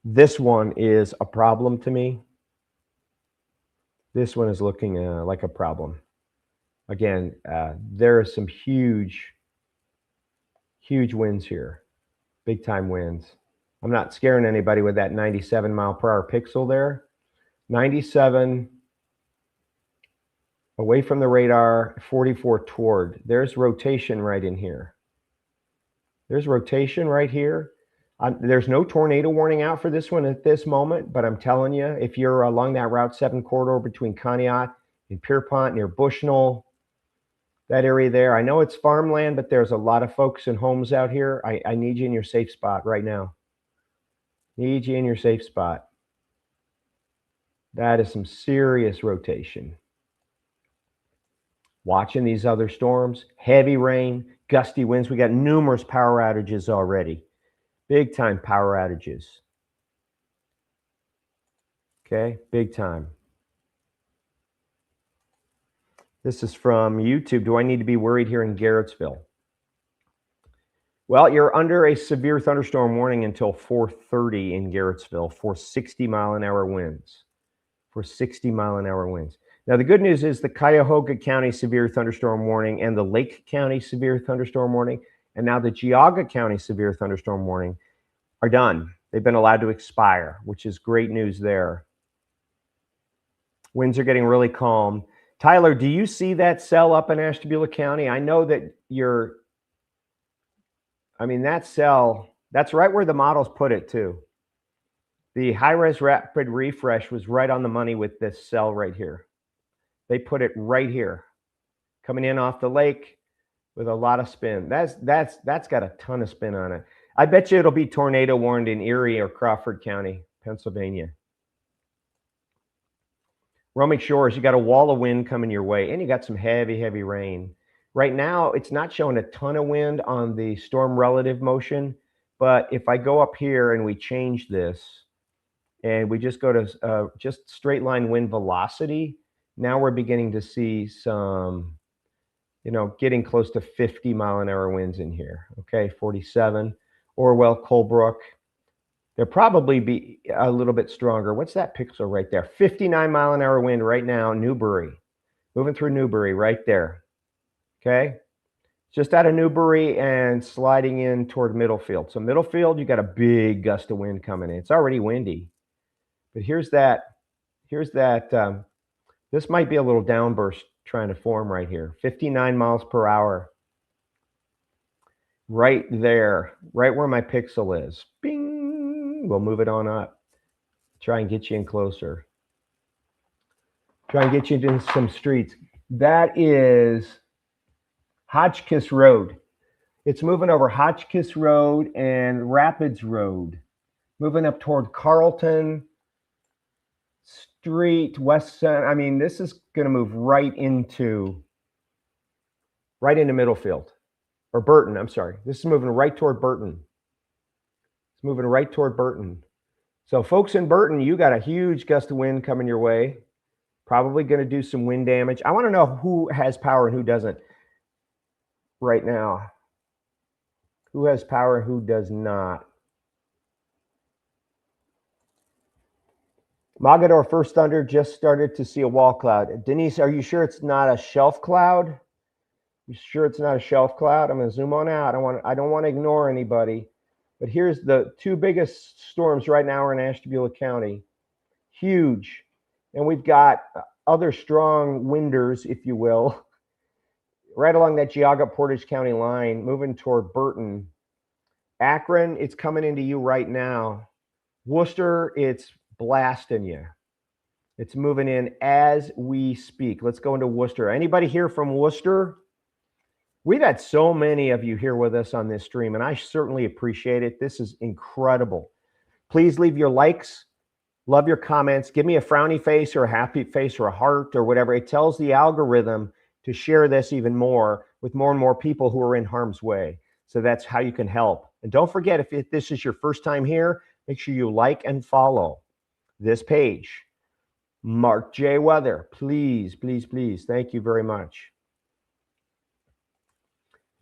This one is a problem to me. This one is looking like a problem. Again, there are some huge winds here, big time winds. I'm not scaring anybody with that 97 mile per hour pixel there. 97 away from the radar, 44 toward. There's rotation right in here. There's rotation right here. There's no tornado warning out for this one at this moment, but I'm telling you, if you're along that Route 7 corridor between Conneaut and Pierpont near Bushnell, that area there, I know it's farmland, but there's a lot of folks and homes out here. I need you in your safe spot right now. Need you in your safe spot. That is some serious rotation. Watching these other storms, heavy rain, gusty winds. We got numerous power outages already. Big time power outages. Okay, big time. This is from YouTube. Do I need to be worried here in Garrettsville? Well, you're under a severe thunderstorm warning until 4:30 in Garrettsville for 60 mile an hour winds. For 60 mile an hour winds. Now, the good news is the Cuyahoga County severe thunderstorm warning and the Lake County severe thunderstorm warning, and now the Geauga County severe thunderstorm warning are done. They've been allowed to expire, which is great news there. Winds are getting really calm. Tyler, do you see that cell up in Ashtabula County? I know that that cell, that's right where the models put it too. The high-res rapid refresh was right on the money with this cell right here. They put it right here, coming in off the lake with a lot of spin. That's got a ton of spin on it. I bet you it'll be tornado warned in Erie or Crawford County, Pennsylvania. Roaming shores, you got a wall of wind coming your way, and you got some heavy rain. Right now, it's not showing a ton of wind on the storm relative motion, but if I go up here and we change this, and we just go to just straight line wind velocity, now we're beginning to see some, getting close to 50 mile an hour winds in here. Okay, 47. Orwell, Colebrook. They'll probably be a little bit stronger. What's that pixel right there? 59 mile an hour wind right now, Newbury. Moving through Newbury right there. Okay, just out of Newbury and sliding in toward Middlefield. So Middlefield, you got a big gust of wind coming in. It's already windy. But here's that, this might be a little downburst trying to form right here. 59 miles per hour. Right there, right where my pixel is. Bing, we'll move it on up. Try and get you in closer. Try and get you into some streets. That is Hotchkiss Road. It's moving over Hotchkiss Road and Rapids Road. Moving up toward Carlton Street, West Center. I mean, this is going to move right into Middlefield. Or Burton, I'm sorry. This is moving right toward Burton. It's moving right toward Burton. So folks in Burton, you got a huge gust of wind coming your way. Probably going to do some wind damage. I want to know who has power and who doesn't right now. Who has power and who does not? Mogador First Thunder just started to see a wall cloud. Denise, are you sure it's not a shelf cloud? You sure it's not a shelf cloud? I'm going to zoom on out. I don't want to ignore anybody. But here's the two biggest storms right now are in Ashtabula County. Huge. And we've got other strong winders, if you will, right along that Geauga Portage County line, moving toward Burton. Akron, it's coming into you right now. Worcester, it's blasting you. It's moving in as we speak. Let's go into Worcester. Anybody here from Worcester? We've had so many of you here with us on this stream, and I certainly appreciate it. This is incredible. Please leave your likes. Love your comments. Give me a frowny face or a happy face or a heart or whatever. It tells the algorithm to share this even more with more and more people who are in harm's way. So that's how you can help. And don't forget, if this is your first time here, make sure you like and follow this page. Mark J. Weather, please, please, please. Thank you very much.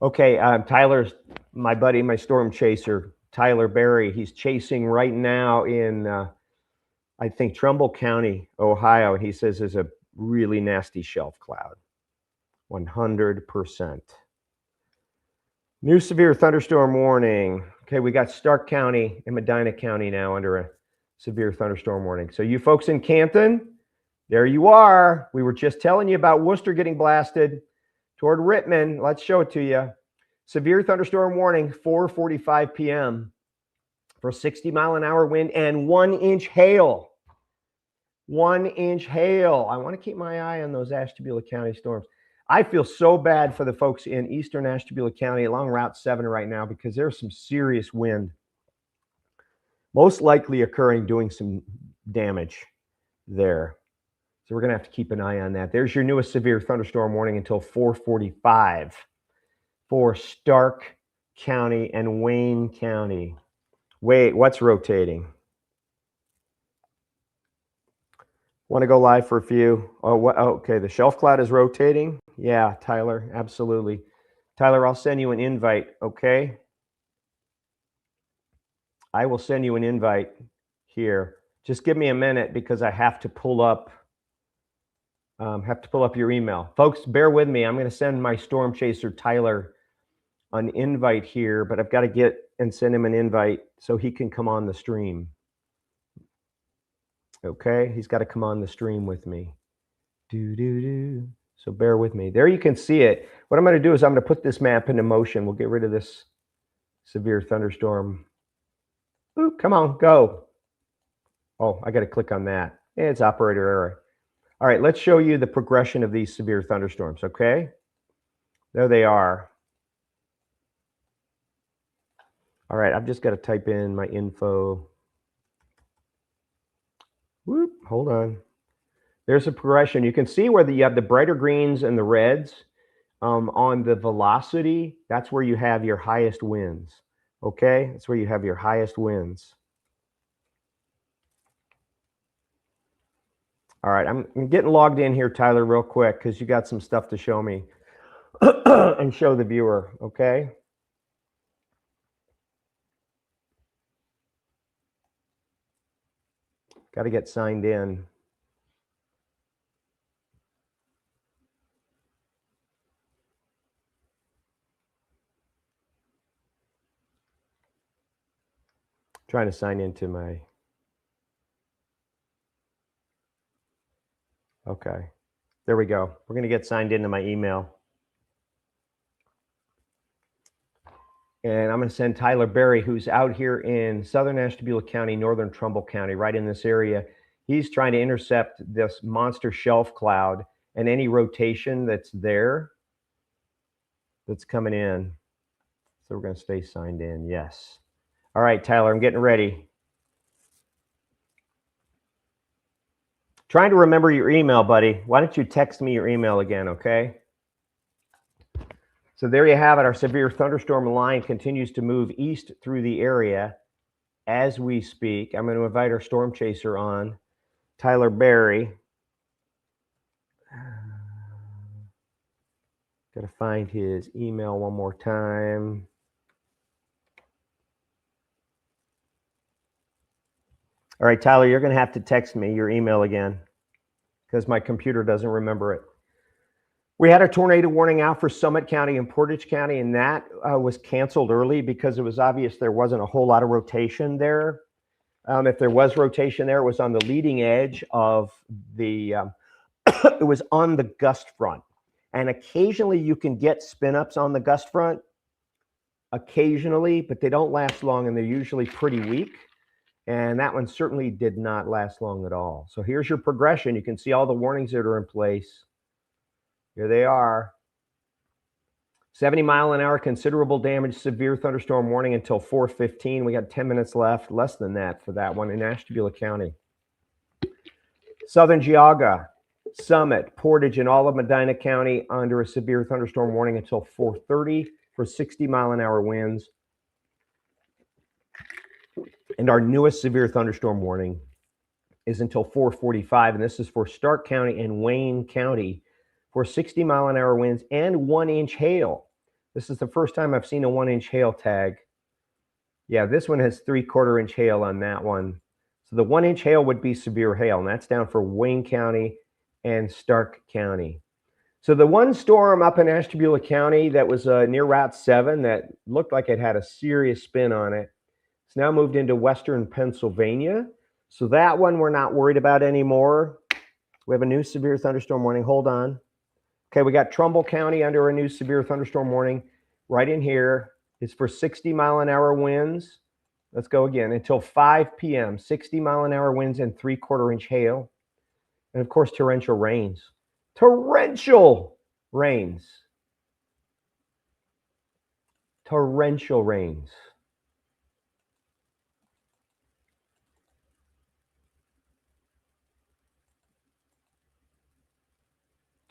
Okay, Tyler's my buddy, my storm chaser, Tyler Berry. He's chasing right now in, I think, Trumbull County, Ohio. And he says there's a really nasty shelf cloud. 100%. New severe thunderstorm warning. Okay, we got Stark County and Medina County now under a severe thunderstorm warning. So you folks in Canton, there you are. We were just telling you about Worcester getting blasted toward Rittman. Let's show it to you. Severe thunderstorm warning, 4:45 p.m. for 60-mile-an-hour wind and 1-inch hail. 1-inch hail. I want to keep my eye on those Ashtabula County storms. I feel so bad for the folks in eastern Ashtabula County along Route 7 right now because there's some serious wind, most likely occurring, doing some damage there. So we're going to have to keep an eye on that. There's your newest severe thunderstorm warning until 4:45 for Stark County and Wayne County. Wait, what's rotating? Want to go live for a few? Oh, what? Oh, okay, the shelf cloud is rotating. Yeah, Tyler, absolutely. Tyler, I'll send you an invite, okay? I will send you an invite here. Just give me a minute because I have to pull up your email. Folks, bear with me. I'm going to send my storm chaser, Tyler, an invite here, but I've got to get and send him an invite so he can come on the stream. Okay, he's got to come on the stream with me. So bear with me. There you can see it. What I'm going to do is I'm going to put this map into motion. We'll get rid of this severe thunderstorm. Ooh, come on, go. Oh, I got to click on that. It's operator error. All right, let's show you the progression of these severe thunderstorms, okay? There they are. All right, I've just got to type in my info. Whoop, hold on. There's a progression. You can see where you have the brighter greens and the reds on the velocity. That's where you have your highest winds, okay? That's where you have your highest winds. All right, I'm getting logged in here, Tyler, real quick, because you got some stuff to show me and show the viewer, okay? Got to get signed in. Trying to sign into my... Okay, there we go. We're going to get signed into my email. And I'm going to send Tyler Berry, who's out here in southern Ashtabula County, northern Trumbull County, right in this area. He's trying to intercept this monster shelf cloud and any rotation that's there that's coming in. So we're going to stay signed in. Yes. All right, Tyler, I'm getting ready. Trying to remember your email, buddy. Why don't you text me your email again, okay? So there you have it. Our severe thunderstorm line continues to move east through the area as we speak. I'm going to invite our storm chaser on, Tyler Berry. Got to find his email one more time. All right, Tyler, you're going to have to text me your email again because my computer doesn't remember it. We had a tornado warning out for Summit County and Portage County, and that was canceled early because it was obvious there wasn't a whole lot of rotation there. If there was rotation there, it was on the leading edge of the, it was on the gust front. And occasionally you can get spin-ups on the gust front, occasionally, but they don't last long and they're usually pretty weak. And that one certainly did not last long at all. So here's your progression. You can see all the warnings that are in place. Here they are. 70-mile-an-hour, considerable damage, severe thunderstorm warning until 4:15. We got 10 minutes left, less than that for that one in Ashtabula County. Southern Geauga, Summit, Portage, and all of Medina County under a severe thunderstorm warning until 4:30 for 60-mile-an-hour winds. And our newest severe thunderstorm warning is until 4:45, and this is for Stark County and Wayne County for 60-mile-an-hour winds and 1-inch hail. This is the first time I've seen a 1-inch hail tag. Yeah, this one has 3/4 inch hail on that one. So the 1-inch hail would be severe hail, and that's down for Wayne County and Stark County. So the one storm up in Ashtabula County that was near Route 7 that looked like it had a serious spin on it, it's now moved into western Pennsylvania. So that one we're not worried about anymore. We have a new severe thunderstorm warning. Hold on. Okay, we got Trumbull County under a new severe thunderstorm warning right in here. It's for 60-mile-an-hour winds. Let's go again. Until 5 p.m., 60-mile-an-hour winds and 3/4 inch hail. And of course, torrential rains. Torrential rains. Torrential rains.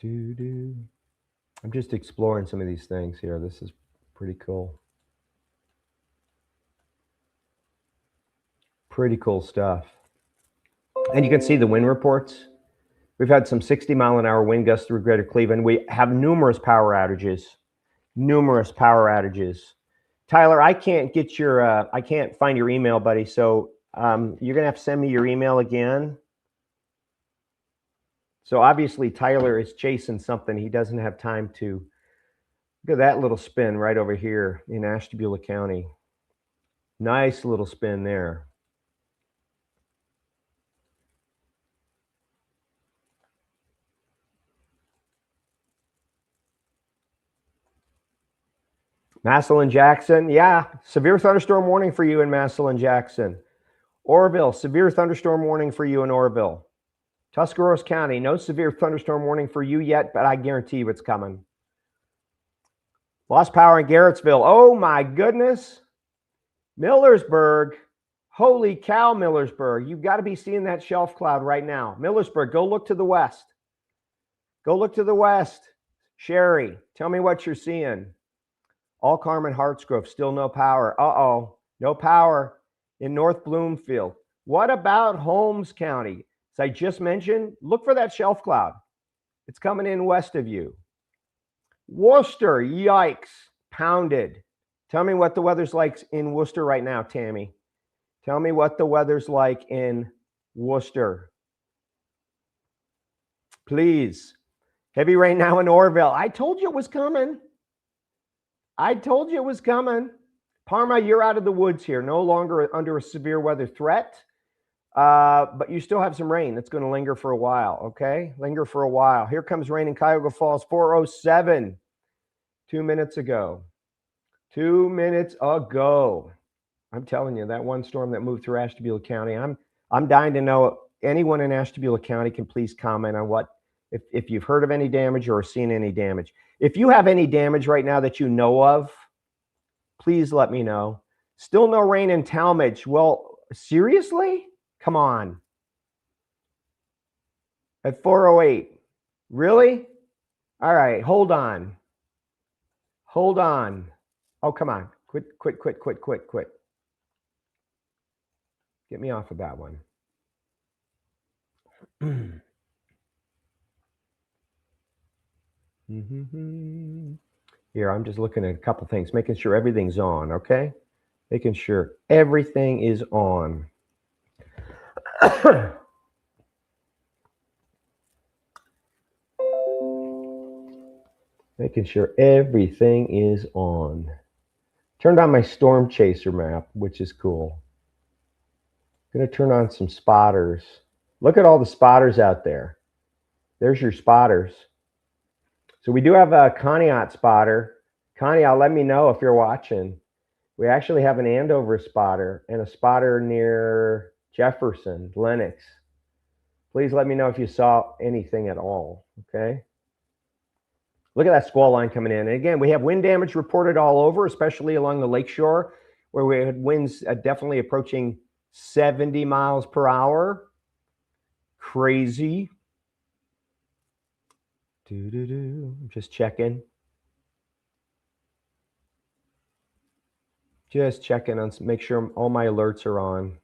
I'm just exploring some of these things here. This is pretty cool. Pretty cool stuff. And you can see the wind reports. We've had some 60-mile-an-hour wind gusts through Greater Cleveland. We have numerous power outages. Numerous power outages. Tyler, I can't get your, I can't find your email, buddy. So you're gonna have to send me your email again. So obviously Tyler is chasing something. He doesn't have time to. Look at that little spin right over here in Ashtabula County. Nice little spin there. Massillon Jackson, yeah, severe thunderstorm warning for you in Massillon Jackson. Oroville, severe thunderstorm warning for you in Oroville. Tuscarawas County, no severe thunderstorm warning for you yet, but I guarantee you it's coming. Lost power in Garrettsville. Oh my goodness. Millersburg. Holy cow, Millersburg. You've got to be seeing that shelf cloud right now. Millersburg, go look to the west. Go look to the west. Sherry, tell me what you're seeing. All Carmen Hartsgrove, still no power. Uh-oh, no power in North Bloomfield. What about Holmes County? As I just mentioned, look for that shelf cloud. It's coming in west of you. Worcester, yikes, pounded. Tell me what the weather's like in Worcester right now, Tammy. Tell me what the weather's like in Worcester. Please. Heavy rain now in Orville. I told you it was coming. I told you it was coming. Parma, you're out of the woods here. No longer under a severe weather threat. But you still have some rain that's going to linger for a while, okay? Linger for a while. Here comes rain in Cuyahoga Falls, 4:07, 2 minutes ago. 2 minutes ago. I'm telling you, that one storm that moved through Ashtabula County, I'm dying to know. Anyone in Ashtabula County can please comment on what, if you've heard of any damage or seen any damage. If you have any damage right now that you know of, please let me know. Still no rain in Talmadge. Well, seriously? Come on. At 4:08. Really? All right, hold on. Hold on. Oh, come on. Quit. Get me off of that one. Here, I'm just looking at a couple things, making sure everything's on, okay? Making sure everything is on. Making sure everything is on. Turned on my storm chaser map, which is cool. Gonna turn on some spotters. Look at all the spotters out there. There's your spotters. So we do have a Conneaut spotter. Connie, let me know if you're watching. We actually have an Andover spotter and a spotter near Jefferson, Lenox. Please let me know if you saw anything at all, okay? Look at that squall line coming in. And again, we have wind damage reported all over, especially along the lakeshore, where we had winds definitely approaching 70 miles per hour. Crazy. Just checking. Just checking on, make sure all my alerts are on.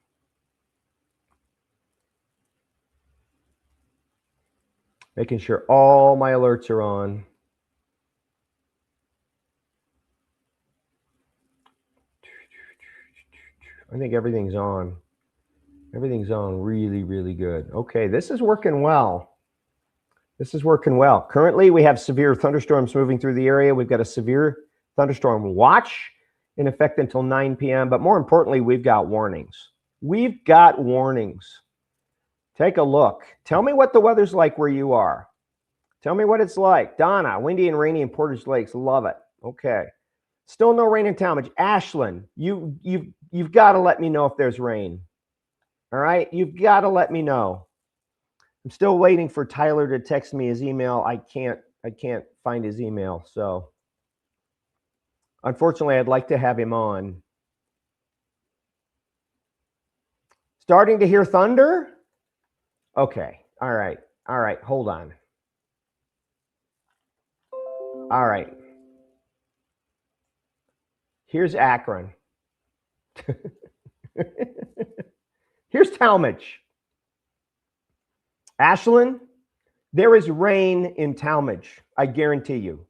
Making sure all my alerts are on. I think everything's on. Everything's on really, really good. Okay, this is working well. This is working well. Currently, we have severe thunderstorms moving through the area. We've got a severe thunderstorm watch in effect until 9 p.m. But more importantly, we've got warnings. We've got warnings. Take a look. Tell me what the weather's like where you are. Tell me what it's like. Donna, windy and rainy in Portage Lakes. Love it. Okay. Still no rain in Talmadge. Ashland, you've got to let me know if there's rain. All right? You've got to let me know. I'm still waiting for Tyler to text me his email. I can't find his email. So unfortunately, I'd like to have him on. Starting to hear thunder? Okay. All right. All right. Hold on. All right. Here's Akron. Here's Talmadge. Ashland, there is rain in Talmadge. I guarantee you.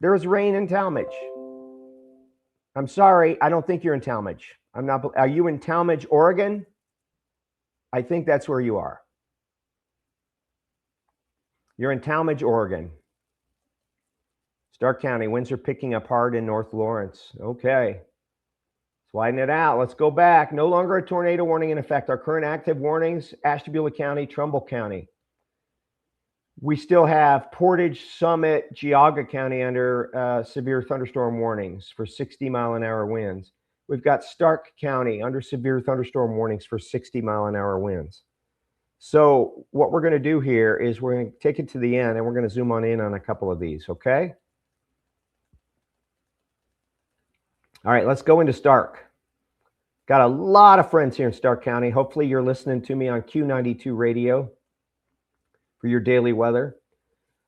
There is rain in Talmadge. I'm sorry. I don't think you're in Talmadge. I'm not. Are you in Talmadge, Oregon? I think that's where you are. You're in Talmadge, Oregon. Stark County, winds are picking up hard in North Lawrence. Okay. Sliding it out. Let's go back. No longer a tornado warning in effect. Our current active warnings, Ashtabula County, Trumbull County. We still have Portage, Summit, Geauga County under severe thunderstorm warnings for 60-mile-an-hour winds. We've got Stark County under severe thunderstorm warnings for 60-mile-an-hour winds. So what we're going to do here is we're going to take it to the end and we're going to zoom on in on a couple of these, okay? All right, let's go into Stark. Got a lot of friends here in Stark County. Hopefully you're listening to me on Q92 radio for your daily weather.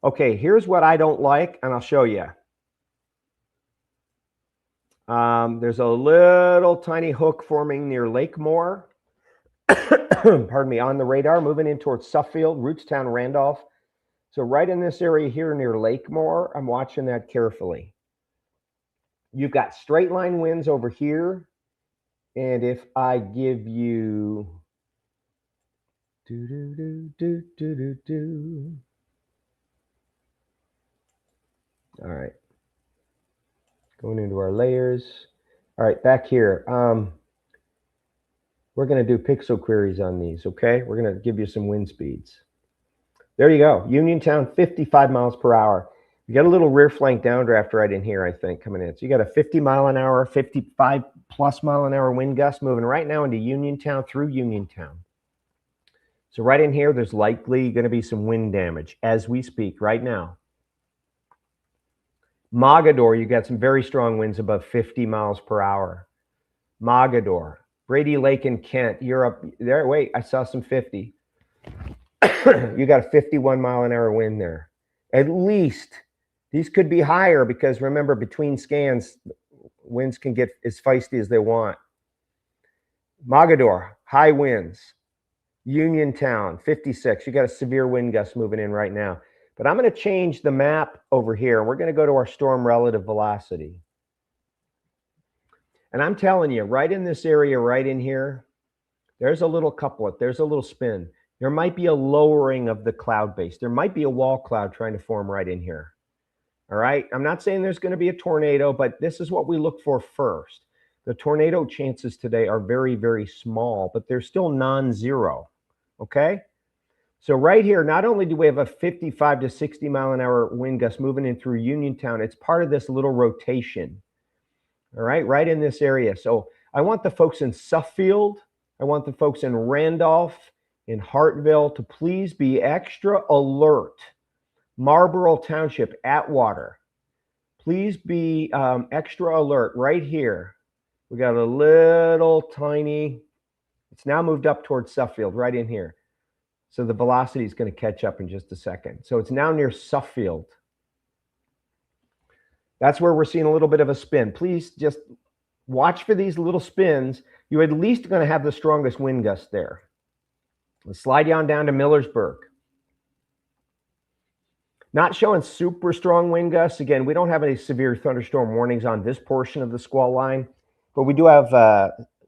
Okay, here's what I don't like, and I'll show you. There's a little tiny hook forming near Lakemore. Pardon me, on the radar, moving in towards Suffield, Rootstown, Randolph. So right in this area here near Lakemore, I'm watching that carefully. You've got straight line winds over here. And if I give you all right, going into our layers. All right, back here. We're going to do pixel queries on these, okay? We're going to give you some wind speeds. There you go. Uniontown, 55 miles per hour. You got a little rear flank downdraft right in here, I think, coming in. So you got a 50-mile-an-hour, 55-plus-mile-an-hour wind gust moving right now into Uniontown through Uniontown. So right in here, there's likely going to be some wind damage as we speak right now. Mogador, you got some very strong winds above 50 miles per hour. Mogador. Brady Lake in Kent, you're up there. Wait, I saw some 50. You got a 51-mile-an-hour wind there. At least. These could be higher because remember, between scans, winds can get as feisty as they want. Mogador, high winds. Uniontown, 56. You got a severe wind gust moving in right now. But I'm going to change the map over here. We're going to go to our storm relative velocity. And I'm telling you, right in this area, right in here, there's a little couplet. There's a little spin. There might be a lowering of the cloud base. There might be a wall cloud trying to form right in here. All right. I'm not saying there's going to be a tornado, but this is what we look for first. The tornado chances today are very, very small, but they're still non-zero. Okay. So right here, not only do we have a 55 to 60-mile-an-hour wind gust moving in through Uniontown, it's part of this little rotation. All right. Right in this area. So I want the folks in Suffield. I want the folks in Randolph, in Hartville to please be extra alert. Marlboro Township, Atwater, please be extra alert right here. We got a little tiny, it's now moved up towards Suffield, right in here. So the velocity is going to catch up in just a second. So it's now near Suffield. That's where we're seeing a little bit of a spin. Please just watch for these little spins. You're at least going to have the strongest wind gust there. Let's slide you on down to Millersburg. Not showing super strong wind gusts. Again, we don't have any severe thunderstorm warnings on this portion of the squall line, but we do have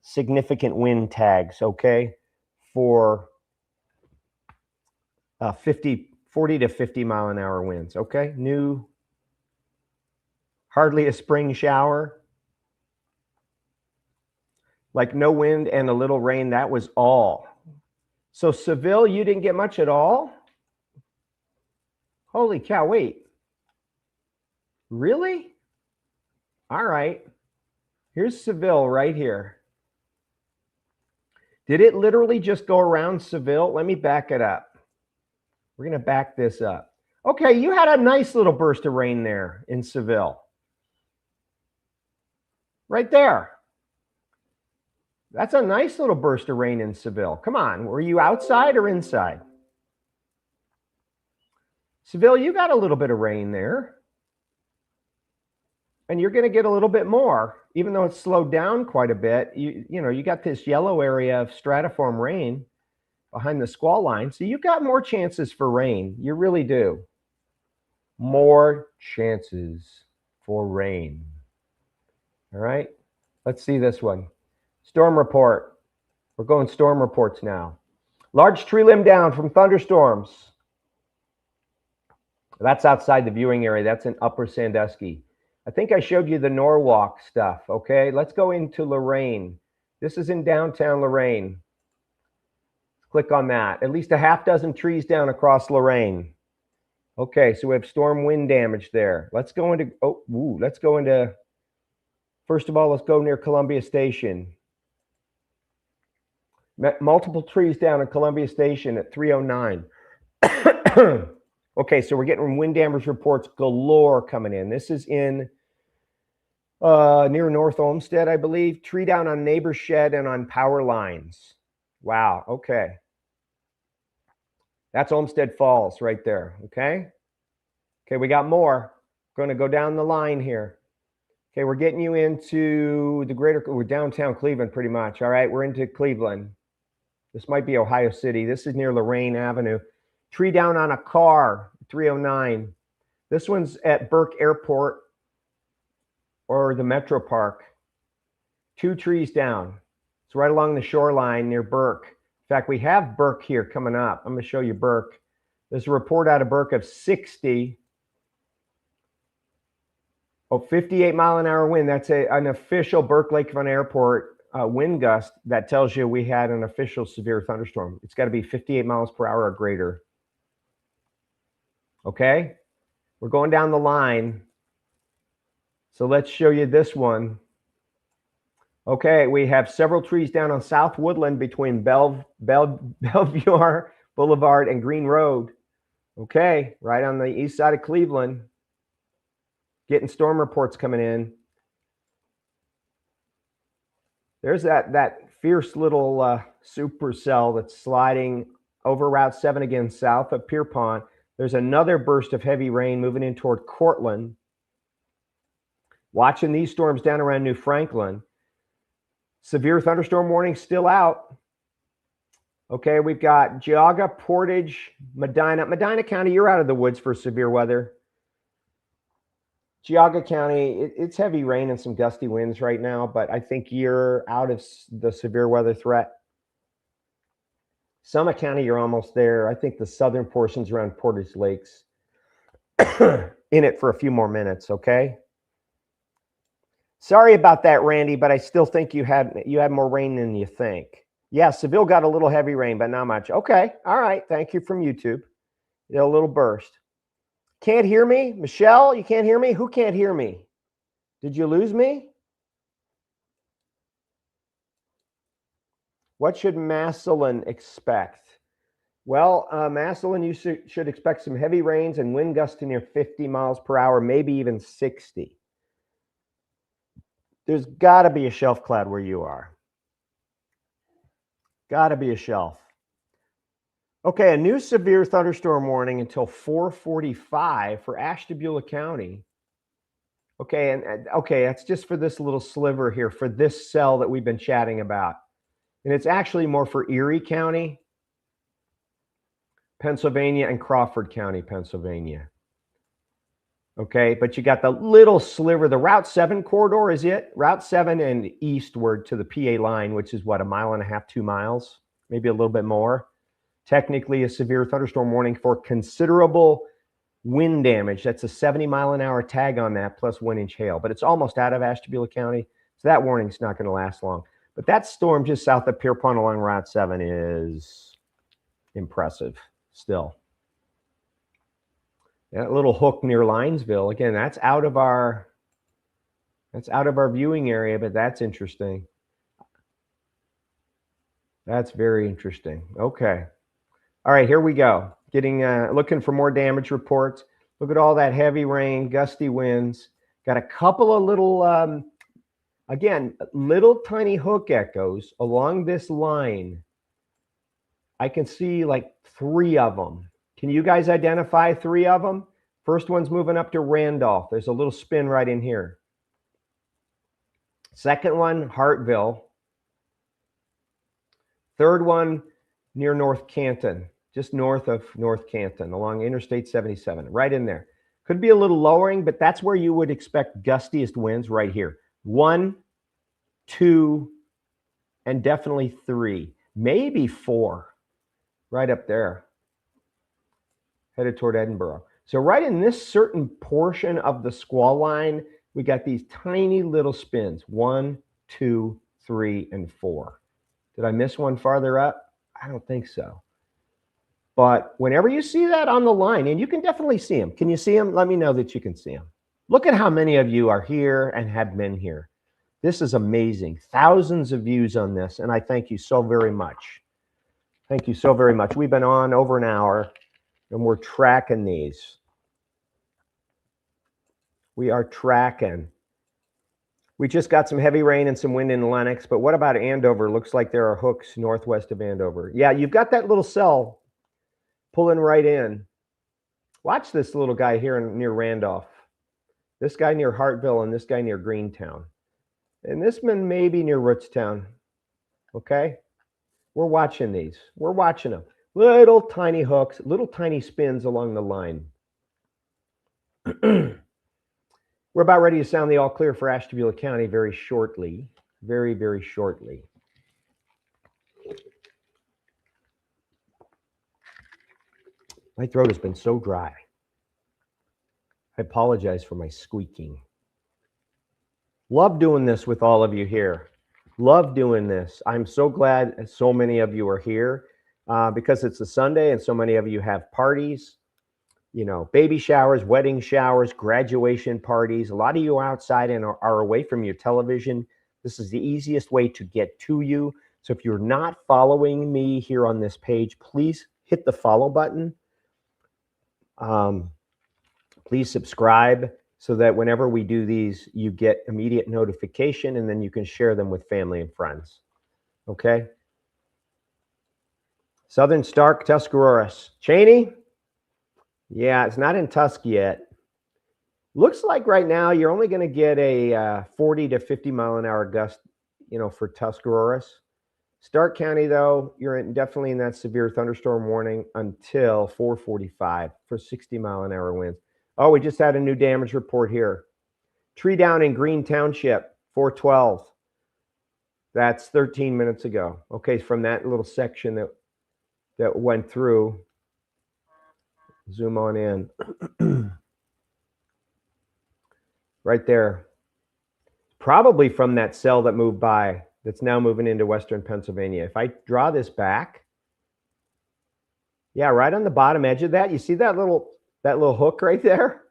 significant wind tags, okay, for 40 to 50 mile an hour winds, okay? New, hardly a spring shower. Like no wind and a little rain, that was all. So Seville, you didn't get much at all? Holy cow, wait. Really? All right. Here's Seville right here. Did it literally just go around Seville? Let me back it up. We're going to back this up. Okay, you had a nice little burst of rain there in Seville. Right there. That's a nice little burst of rain in Seville. Come on, were you outside or inside? Seville, you got a little bit of rain there. And you're going to get a little bit more, even though it's slowed down quite a bit. You got this yellow area of stratiform rain behind the squall line. So you've got more chances for rain. You really do. More chances for rain. All right, let's see this one. Storm report. We're going storm reports now. Large tree limb down from thunderstorms. That's outside the viewing area. That's in Upper Sandusky. I think I showed you the Norwalk stuff, okay? Let's go into Lorain. This is in downtown Lorain. Click on that. At least a half dozen trees down across Lorain. Okay, so we have storm wind damage there. Let's go into, first of all, let's go near Columbia Station. Multiple trees down in Columbia Station at 309. Okay, so we're getting wind damage reports galore coming in. This is in near North Olmsted, I believe. Tree down on neighbor shed and on power lines. Wow, okay. That's Olmsted Falls right there, okay? Okay, we got more. Going to go down the line here. Okay, we're getting you into we're downtown Cleveland pretty much. All right, we're into Cleveland. This might be Ohio City. This is near Lorraine Avenue. Tree down on a car, 309. This one's at Burke Airport or the Metro Park. 2 trees down. It's right along the shoreline near Burke. In fact, we have Burke here coming up. I'm going to show you Burke. There's a report out of Burke of 60. 58 mile an hour wind. That's an official Burke Lakefront Airport wind gust that tells you we had an official severe thunderstorm. It's got to be 58 miles per hour or greater. Okay, we're going down the line. So let's show you this one. Okay, we have several trees down on South Woodland between Belvoir Boulevard and Green Road. Okay, right on the east side of Cleveland. Getting storm reports coming in. There's that fierce little supercell that's sliding over Route 7 again south of Pierpont. There's another burst of heavy rain moving in toward Cortland. Watching these storms down around New Franklin. Severe thunderstorm warning still out. Okay, we've got Geauga, Portage, Medina. Medina County, you're out of the woods for severe weather. Geauga County, it's heavy rain and some gusty winds right now, but I think you're out of the severe weather threat. Summit County, you're almost there. I think the southern portions around Portage Lakes in it for a few more minutes, okay? Sorry about that, Randy, but I still think you had more rain than you think. Yeah, Seville got a little heavy rain, but not much. Okay, all right. Thank you from YouTube. A little burst. Can't hear me? Michelle, you can't hear me? Who can't hear me? Did you lose me? What should Massillon expect? Well, Massillon, you should expect some heavy rains and wind gusts to near 50 miles per hour, maybe even 60. There's got to be a shelf cloud where you are. Got to be a shelf. Okay, a new severe thunderstorm warning until 4:45 for Ashtabula County. Okay, and that's just for this little sliver here, for this cell that we've been chatting about. And it's actually more for Erie County, Pennsylvania, and Crawford County, Pennsylvania. Okay, but you got the little sliver, the Route 7 corridor is it? Route 7 and eastward to the PA line, which is what, a mile and a half, 2 miles, maybe a little bit more. Technically a severe thunderstorm warning for considerable wind damage. That's a 70-mile-an-hour tag on that, plus 1-inch hail. But it's almost out of Ashtabula County, so that warning's not going to last long. But that storm just south of Pierpont along Route 7 is impressive still. That little hook near Linesville, again, that's out of our viewing area, but that's interesting. That's very interesting. Okay. All right, here we go. Looking for more damage reports. Look at all that heavy rain, gusty winds. Got a couple of little, again, little tiny hook echoes along this line. I can see like 3 of them. Can you guys identify 3 of them? First one's moving up to Randolph. There's a little spin right in here. Second one, Hartville. Third one near North Canton, just north of North Canton along Interstate 77, right in there. Could be a little lowering, but that's where you would expect gustiest winds right here. 1, 2, and definitely 3, maybe 4, right up there, headed toward Edinboro. So right in this certain portion of the squall line, we got these tiny little spins, 1, 2, 3, and 4. Did I miss one farther up? I don't think so. But whenever you see that on the line, and you can definitely see them. Can you see them? Let me know that you can see them. Look at how many of you are here and have been here. This is amazing. Thousands of views on this, and I thank you so very much. Thank you so very much. We've been on over an hour, and we're tracking these. We are tracking. We just got some heavy rain and some wind in Lenox, but what about Andover? Looks like there are hooks northwest of Andover. Yeah, you've got that little cell pulling right in. Watch this little guy here near Randolph. This guy near Hartville and this guy near Greentown. And this one maybe near Rootstown. Okay? We're watching these. We're watching them. Little tiny hooks, little tiny spins along the line. We're about ready to sound the all clear for Ashtabula County very shortly. Very, very shortly. My throat has been so dry. I apologize for my squeaking. Love doing this with all of you here. Love doing this. I'm so glad so many of you are here because it's a Sunday and so many of you have parties. You know, baby showers, wedding showers, graduation parties. A lot of you are outside and are away from your television. This is the easiest way to get to you. So if you're not following me here on this page, please hit the follow button. Please subscribe so that whenever we do these, you get immediate notification and then you can share them with family and friends. Okay? Southern Stark, Tuscaroras. Cheney? Yeah, it's not in Tusk yet. Looks like right now you're only going to get a 40 to 50 mile an hour gust, you know, for Tuscaroras. Stark County, though, you're definitely in that severe thunderstorm warning until 4:45 for 60 mile an hour winds. Oh, we just had a new damage report here. Tree down in Green Township, 412. That's 13 minutes ago. Okay, from that little section that went through. Zoom on in. Right there. Probably from that cell that moved by, that's now moving into Western Pennsylvania. If I draw this back, yeah, right on the bottom edge of that, you see that little hook right there?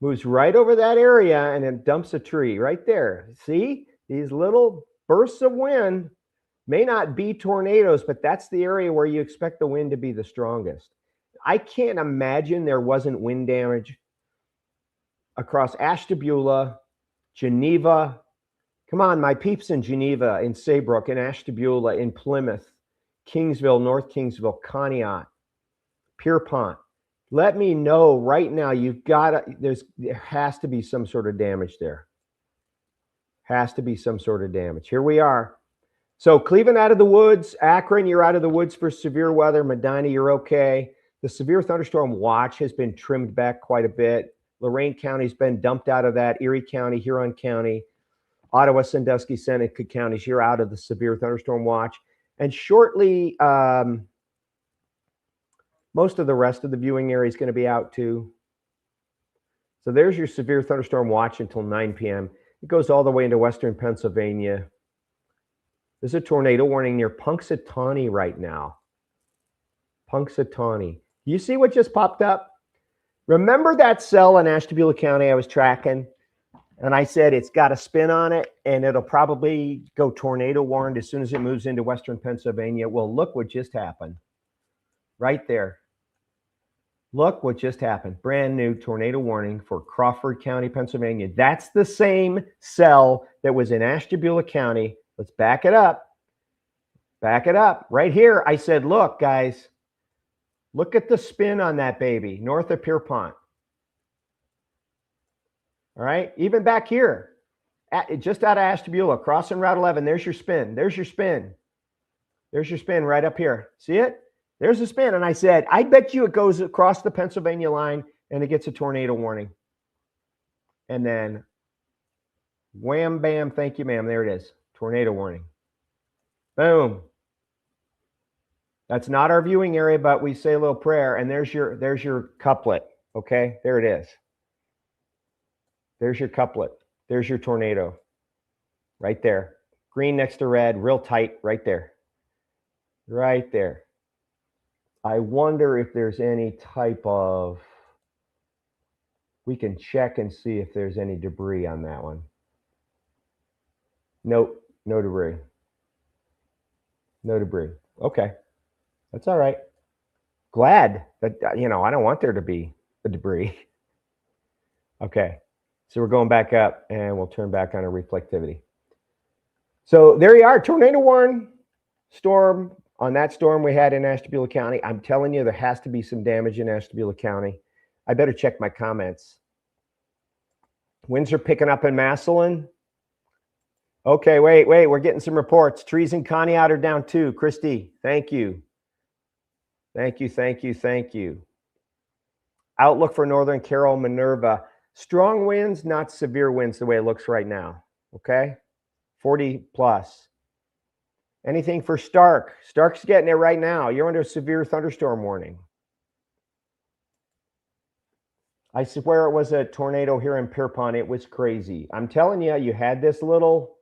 Moves right over that area and then dumps a tree right there. See? These little bursts of wind may not be tornadoes, but that's the area where you expect the wind to be the strongest. I can't imagine there wasn't wind damage across Ashtabula, Geneva. Come on, my peeps in Geneva, in Saybrook, in Ashtabula, in Plymouth, Kingsville, North Kingsville, Conneaut, Pierpont. Let me know right now. There has to be some sort of damage there. Has to be some sort of damage. Here we are. So Cleveland out of the woods. Akron, you're out of the woods for severe weather. Medina, you're okay. The severe thunderstorm watch has been trimmed back quite a bit. Lorain County's been dumped out of that. Erie County, Huron County, Ottawa, Sandusky, Seneca counties, you're out of the severe thunderstorm watch. And shortly, most of the rest of the viewing area is going to be out too. So there's your severe thunderstorm watch until 9 p.m. It goes all the way into western Pennsylvania. There's a tornado warning near Punxsutawney right now. Punxsutawney. You see what just popped up? Remember that cell in Ashtabula County I was tracking? And I said it's got a spin on it, and it'll probably go tornado warned as soon as it moves into western Pennsylvania. Well, look what just happened. Right there. Look what just happened. Brand new tornado warning for Crawford County, Pennsylvania. That's the same cell that was in Ashtabula County. Let's back it up. Back it up. Right here, I said, look, guys, look at the spin on that baby, north of Pierpont. All right, even back here, just out of Ashtabula, crossing Route 11, there's your spin. There's your spin. There's your spin right up here. See it? There's a spin. And I said, I bet you it goes across the Pennsylvania line and it gets a tornado warning. And then wham, bam, thank you, ma'am. There it is. Tornado warning. Boom. That's not our viewing area, but we say a little prayer, and there's your couplet. Okay, there it is. There's your couplet. There's your tornado. Right there. Green next to red, real tight, right there. Right there. I wonder if there's any type of, we can check and see if there's any debris on that one. Nope, no debris. No debris. Okay, that's all right. Glad that, I don't want there to be the debris. Okay, so we're going back up and we'll turn back on our reflectivity. So there you are, tornado warn, storm. On that storm we had in Ashtabula County, I'm telling you, there has to be some damage in Ashtabula County. I better check my comments. Winds are picking up in Massillon. Okay, wait, we're getting some reports. Trees in Conneaut are down too. Christy, thank you. Thank you. Outlook for Northern Carroll, Minerva. Strong winds, not severe winds the way it looks right now. Okay, 40 plus. Anything for Stark? Stark's getting it right now. You're under a severe thunderstorm warning. I swear it was a tornado here in Pierpont. It was crazy. I'm telling you, you had this little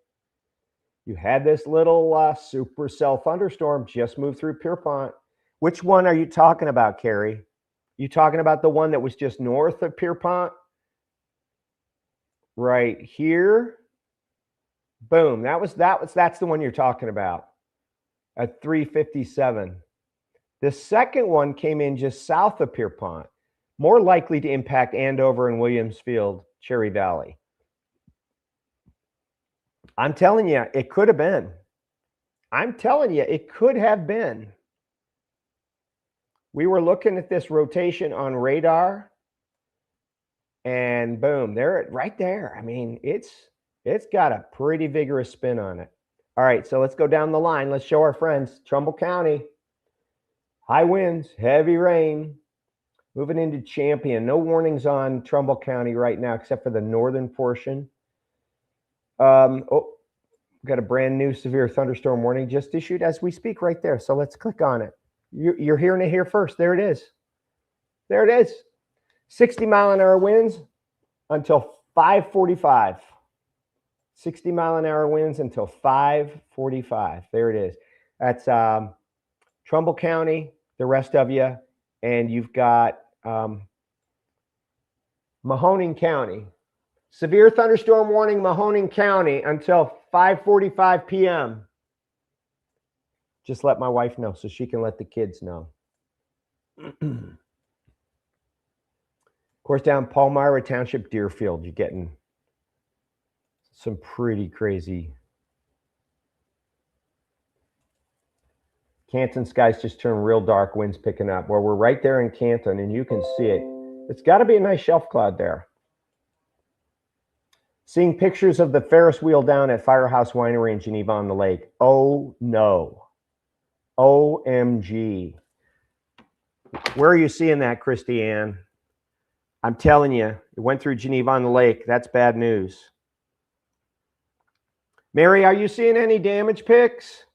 supercell thunderstorm just move through Pierpont. Which one are you talking about, Carrie? You talking about the one that was just north of Pierpont? Right here. Boom. That's the one you're talking about. At 357. The second one came in just south of Pierpont, more likely to impact Andover and Williamsfield, Cherry Valley. I'm telling you, it could have been. I'm telling you, it could have been. We were looking at this rotation on radar, and boom, there, right there. I mean, it's got a pretty vigorous spin on it. All right, so let's go down the line. Let's show our friends. Trumbull County, high winds, heavy rain. Moving into Champion. No warnings on Trumbull County right now, except for the northern portion. Got a brand new severe thunderstorm warning just issued as we speak right there. So let's click on it. You're hearing it here first. There it is. There it is. 60-mile-an-hour winds until 5:45. 60-mile-an-hour winds until 5:45. There it is. That's Trumbull County, the rest of you, and you've got Mahoning County. Severe thunderstorm warning, Mahoning County until 5:45 p.m. Just let my wife know so she can let the kids know. Of course, down Palmyra Township, Deerfield, you're getting some pretty crazy. Canton skies just turned real dark, winds picking up. Well, we're right there in Canton, and you can see it. It's got to be a nice shelf cloud there. Seeing pictures of the Ferris wheel down at Firehouse Winery in Geneva on the Lake. Oh, no. OMG. Where are you seeing that, Christy Ann? I'm telling you, it went through Geneva on the Lake. That's bad news. Mary, are you seeing any damage pics?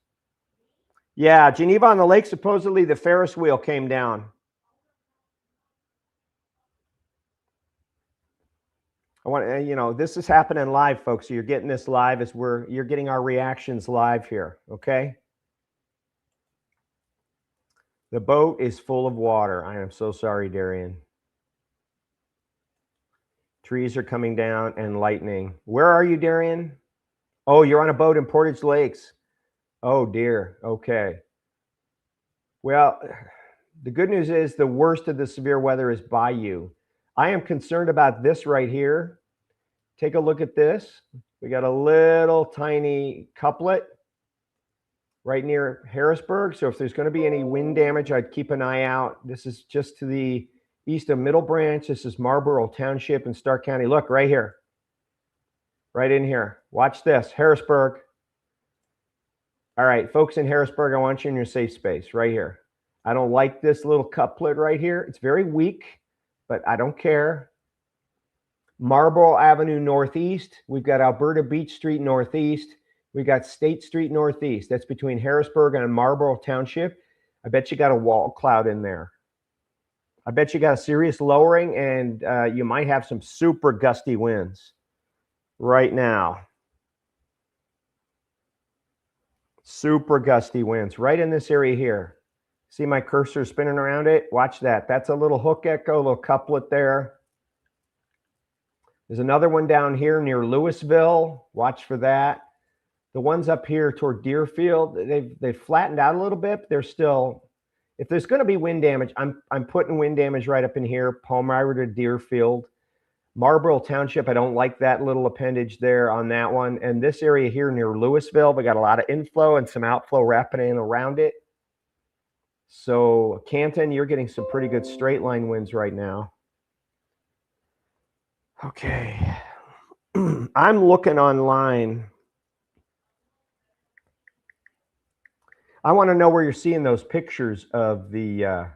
Yeah, Geneva on the Lake, supposedly the Ferris wheel came down. I want, you know, this is happening live, folks. So you're getting this live as you're getting our reactions live here, okay? The boat is full of water. I am so sorry, Darian. Trees are coming down and lightning. Where are you, Darian? Oh, you're on a boat in Portage Lakes. Oh, dear. Okay. Well, the good news is the worst of the severe weather is by you. I am concerned about this right here. Take a look at this. We got a little tiny couplet right near Harrisburg. So if there's going to be any wind damage, I'd keep an eye out. This is just to the east of Middle Branch. This is Marlboro Township in Stark County. Look right here. Right in here. Watch this. Harrisburg. All right, folks in Harrisburg, I want you in your safe space right here. I don't like this little couplet right here. It's very weak, but I don't care. Marlboro Avenue Northeast. We've got Alberta Beach Street Northeast. We got State Street Northeast. That's between Harrisburg and Marlboro Township. I bet you got a wall cloud in there. I bet you got a serious lowering, and you might have some super gusty winds right now. Super gusty winds right in this area here. See my cursor spinning around it? Watch that. That's a little hook echo, a little couplet there. There's another one down here near Louisville. Watch for that. The ones up here toward Deerfield, they've flattened out a little bit, but they're still, if there's going to be wind damage, I'm putting wind damage right up in here, Palmyra to Deerfield. Marlboro Township, I don't like that little appendage there on that one. And this area here near Louisville, we got a lot of inflow and some outflow wrapping in around it. So Canton, you're getting some pretty good straight line winds right now. Okay. I'm looking online. I want to know where you're seeing those pictures of the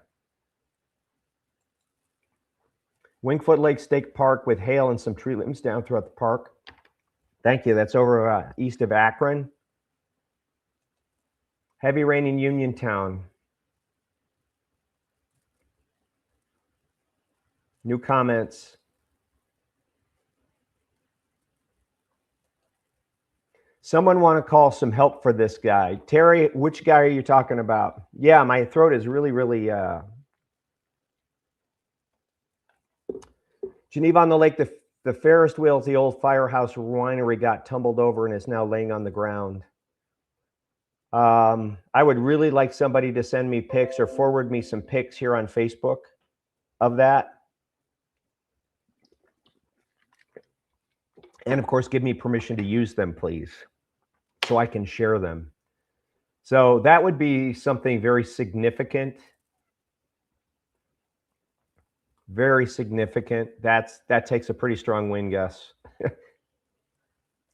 Wingfoot Lake State Park with hail and some tree limbs down throughout the park. Thank you. That's over east of Akron. Heavy rain in Uniontown. New comments. Someone want to call some help for this guy. Terry, which guy are you talking about? Yeah, my throat is really, really... Geneva on the Lake, the Ferris wheels, the old Firehouse Winery got tumbled over and is now laying on the ground. I would really like somebody to send me pics or forward me some pics here on Facebook of that. And of course, give me permission to use them, please, so I can share them. So that would be something very significant. Very significant. That takes a pretty strong wind, Gus.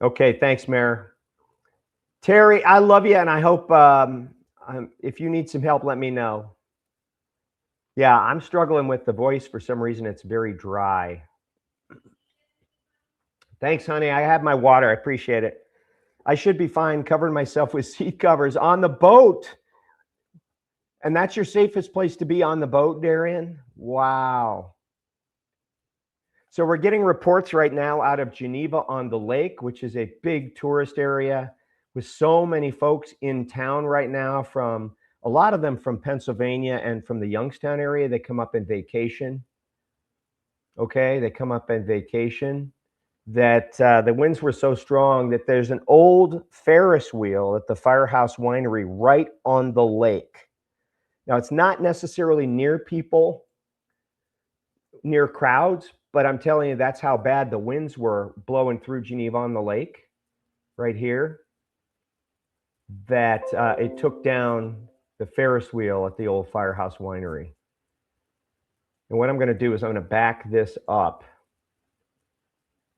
Okay, thanks, Mayor. Terry, I love you, and I hope if you need some help, let me know. Yeah, I'm struggling with the voice for some reason. It's very dry. Thanks, honey. I have my water. I appreciate it. I should be fine covering myself with seat covers on the boat. And that's your safest place to be, on the boat, Darian? Wow. So we're getting reports right now out of Geneva on the Lake, which is a big tourist area with so many folks in town right now, from a lot of them from Pennsylvania and from the Youngstown area. They come up in vacation. Okay, they come up in vacation. That the winds were so strong that there's an old Ferris wheel at the Firehouse Winery right on the lake. Now, it's not necessarily near people, near crowds, but I'm telling you, that's how bad the winds were blowing through Geneva on the Lake right here, that it took down the Ferris wheel at the old Firehouse Winery. And what I'm going to do is I'm going to back this up.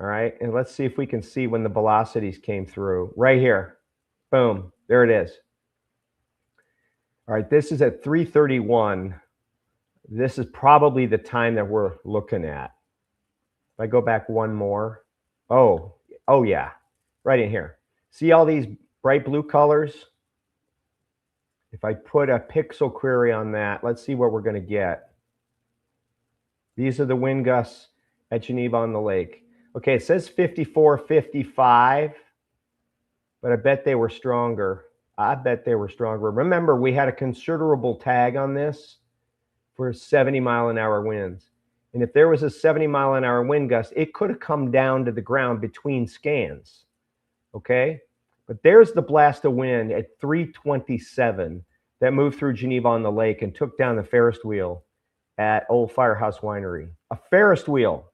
All right, and let's see if we can see when the velocities came through. Right here. Boom. There it is. All right, this is at 3:31. This is probably the time that we're looking at. If I go back one more, oh yeah, right in here. See all these bright blue colors? If I put a pixel query on that, let's see what we're going to get. These are the wind gusts at Geneva on the Lake. Okay, it says 54, 55, but I bet they were stronger. I bet they were stronger. Remember, we had a considerable tag on this for 70-mile-an-hour winds. And if there was a 70-mile-an-hour wind gust, it could have come down to the ground between scans, okay? But there's the blast of wind at 327 that moved through Geneva on the Lake and took down the Ferris wheel at Old Firehouse Winery. A Ferris wheel.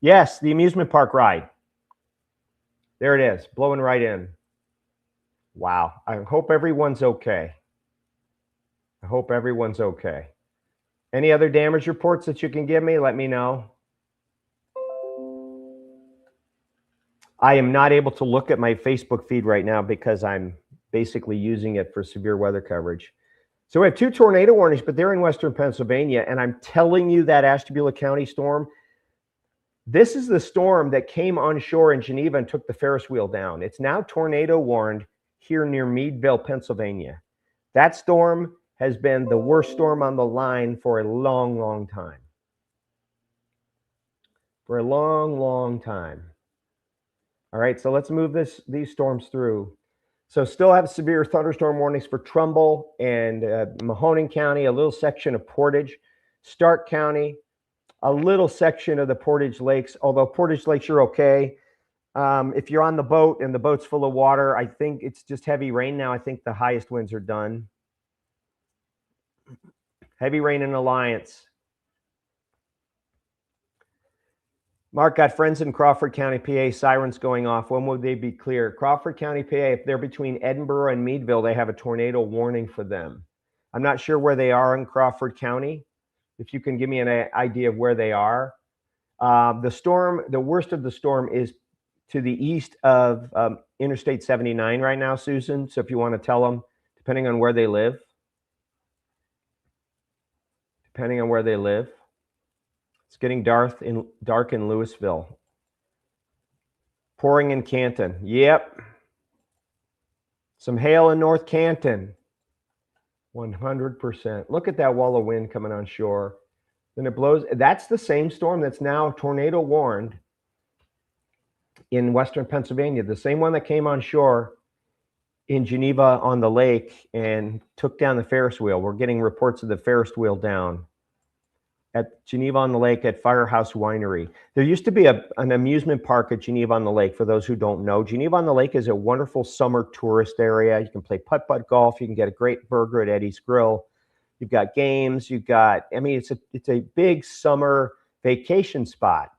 Yes, the amusement park ride. There it is, blowing right in. Wow. I hope everyone's okay. I hope everyone's okay. Any other damage reports that you can give me? Let me know. I am not able to look at my Facebook feed right now because I'm basically using it for severe weather coverage. So we have 2 tornado warnings, but they're in Western Pennsylvania. And I'm telling you that Ashtabula County storm, this is the storm that came onshore in Geneva and took the Ferris wheel down. It's now tornado warned here near Meadville, Pennsylvania. That storm has been the worst storm on the line for a long, long time. For a long, long time. All right, so let's move these storms through. So still have severe thunderstorm warnings for Trumbull and Mahoning County, a little section of Portage, Stark County, a little section of the Portage Lakes, although Portage Lakes, you're okay. If you're on the boat and the boat's full of water, I think it's just heavy rain now. I think the highest winds are done. Heavy rain in Alliance. Mark got friends in Crawford County, PA, sirens going off. When will they be clear? Crawford County, PA, if they're between Edinburgh and Meadville, they have a tornado warning for them. I'm not sure where they are in Crawford County. If you can give me an idea of where they are. The storm, the worst of the storm is to the east of Interstate 79 right now, Susan. So if you want to tell them, depending on where they live. Depending on where they live. It's getting dark in Louisville. Pouring in Canton. Yep. Some hail in North Canton. 100%. Look at that wall of wind coming on shore. Then it blows. That's the same storm that's now tornado warned in Western Pennsylvania. The same one that came on shore in Geneva on the Lake and took down the Ferris wheel. We're getting reports of the Ferris wheel down at Geneva on the Lake at Firehouse Winery. There used to be an amusement park at Geneva on the Lake. For those who don't know, Geneva on the Lake is a wonderful summer tourist area. You can play putt-putt golf. You can get a great burger at Eddie's Grill. You've got games. You've got, I mean, it's a big summer vacation spot.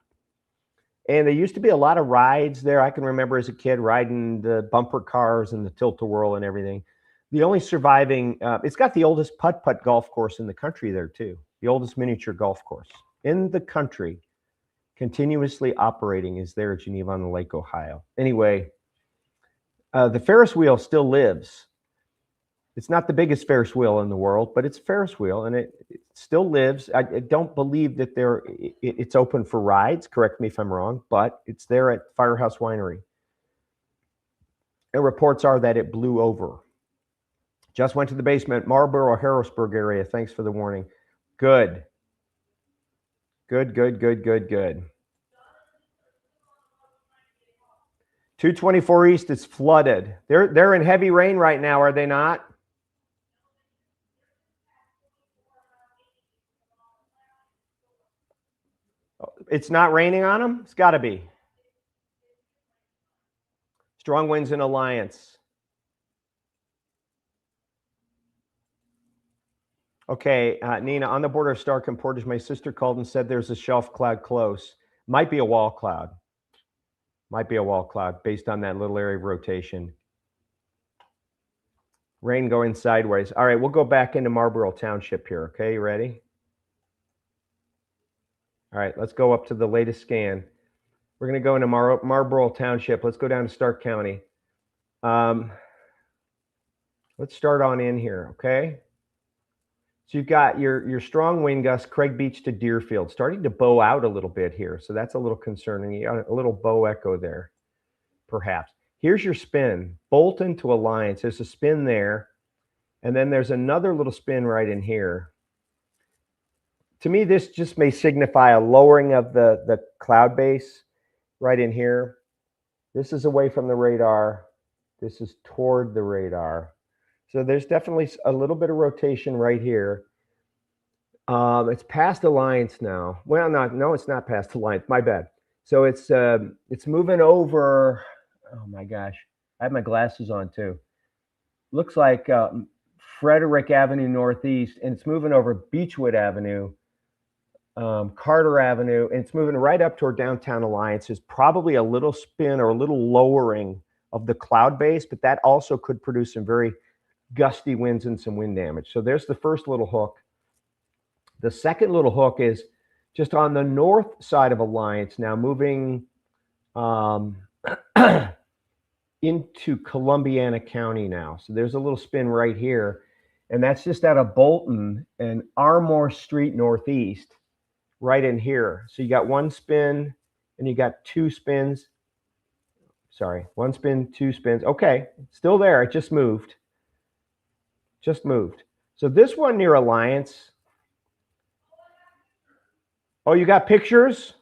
And there used to be a lot of rides there. I can remember as a kid riding the bumper cars and the tilt-a-whirl and everything. The only surviving, it's got the oldest putt-putt golf course in the country there too. The oldest miniature golf course in the country, continuously operating, is there at Geneva on the Lake, Ohio. Anyway, the Ferris wheel still lives. It's not the biggest Ferris wheel in the world, but it's a Ferris wheel, and it still lives. I don't believe that it's open for rides. Correct me if I'm wrong, but it's there at Firehouse Winery. And reports are that it blew over. Just went to the basement, Marlboro, Harrisburg area. Thanks for the warning. Good. Good. 224 East is flooded. They're in heavy rain right now, are they not? It's not raining on them? It's got to be. Strong winds in Alliance. Okay, Nina, on the border of Stark and Portage, my sister called and said there's a shelf cloud close. Might be a wall cloud. Might be a wall cloud based on that little area of rotation. Rain going sideways. All right, we'll go back into Marlboro Township here. Okay, you ready? All right, let's go up to the latest scan. We're going to go into Marlboro Township. Let's go down to Stark County. Let's start on in here, okay? So you've got your strong wind gust, Craig Beach to Deerfield, starting to bow out a little bit here. So that's a little concerning. You got a little bow echo there, perhaps. Here's your spin, Bolton to Alliance. There's a spin there. And then there's another little spin right in here. To me, this just may signify a lowering of the cloud base right in here. This is away from the radar. This is toward the radar. So there's definitely a little bit of rotation right here. It's past Alliance now. Well, no, it's not past Alliance. My bad. So it's moving over. Oh my gosh, I have my glasses on too. Looks like Frederick Avenue Northeast, and it's moving over Beechwood Avenue, Carter Avenue, and it's moving right up toward downtown Alliance. There's probably a little spin or a little lowering of the cloud base, but that also could produce some very gusty winds and some wind damage. So there's the first little hook. The second little hook is just on the north side of Alliance, now moving into Columbiana County now. So there's a little spin right here, and that's just out of Bolton and Armour Street Northeast, right in here. So you got one spin and you got two spins. Sorry, one spin, two spins. Okay, still there. It just moved. Just moved. So this one near Alliance. Oh, you got pictures?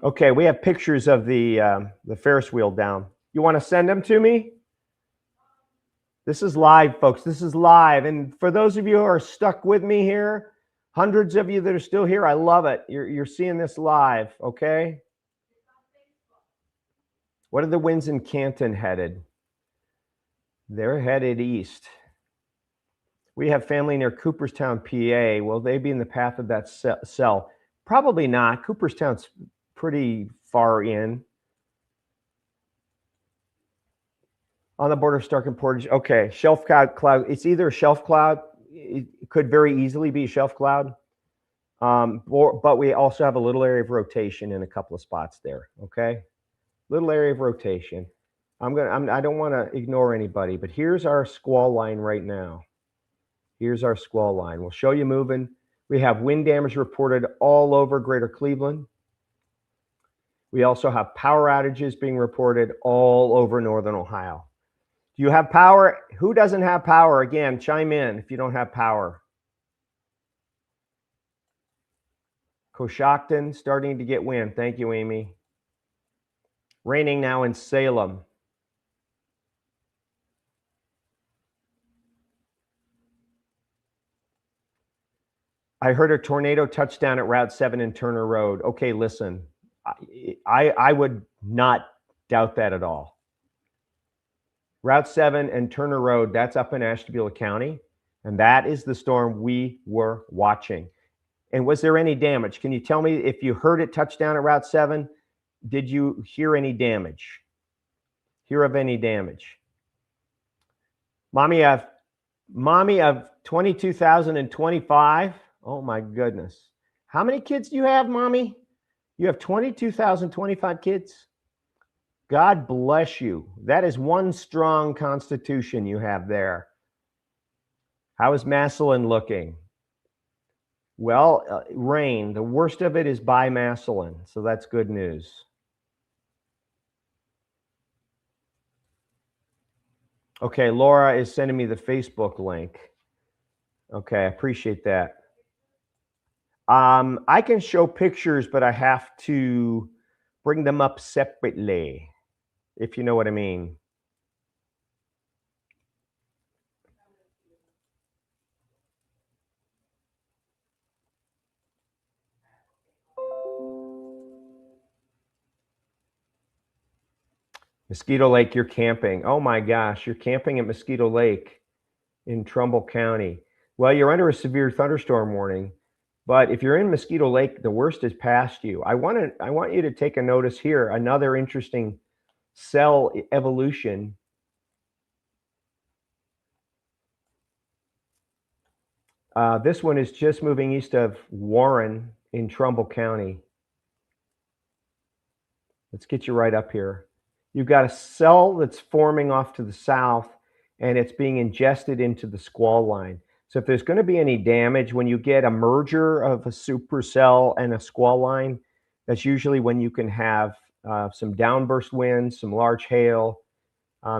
Okay, we have pictures of the Ferris wheel down. You want to send them to me? This is live, folks. This is live. And for those of you who are stuck with me here, hundreds of you that are still here, I love it. You're seeing this live, okay? What are the winds in Canton headed? They're headed east. We have family near Cooperstown, PA. Will they be in the path of that cell? Probably not. Cooperstown's pretty far in. On the border of Stark and Portage. Okay, shelf cloud. It's either a shelf cloud. It could very easily be a shelf cloud. But we also have a little area of rotation in a couple of spots there. Okay, little area of rotation. I don't want to ignore anybody, but here's our squall line right now. Here's our squall line. We'll show you moving. We have wind damage reported all over Greater Cleveland. We also have power outages being reported all over Northern Ohio. Do you have power? Who doesn't have power? Again, chime in if you don't have power. Coshocton starting to get wind. Thank you, Amy. Raining now in Salem. I heard a tornado touchdown at Route 7 and Turner Road. Okay, listen. I would not doubt that at all. Route 7 and Turner Road, that's up in Ashtabula County, and that is the storm we were watching. And was there any damage? Can you tell me if you heard it touch down at Route 7? Did you hear any damage? Hear of any damage? Mommy of 22,025. Oh my goodness. How many kids do you have, Mommy? You have 22,025 kids? God bless you. That is one strong constitution you have there. How is Massillon looking? Well, rain. The worst of it is by Massillon, so that's good news. Okay, Laura is sending me the Facebook link. Okay, I appreciate that. I can show pictures, but I have to bring them up separately, if you know what I mean. Mosquito Lake, you're camping. Oh my gosh, you're camping at Mosquito Lake in Trumbull County. Well, you're under a severe thunderstorm warning, but if you're in Mosquito Lake, the worst is past you. I want you to take a notice here. Another interesting cell evolution. This one is just moving east of Warren in Trumbull County. Let's get you right up here. You've got a cell that's forming off to the south, and it's being ingested into the squall line. So if there's going to be any damage when you get a merger of a supercell and a squall line, that's usually when you can have some downburst winds, some large hail,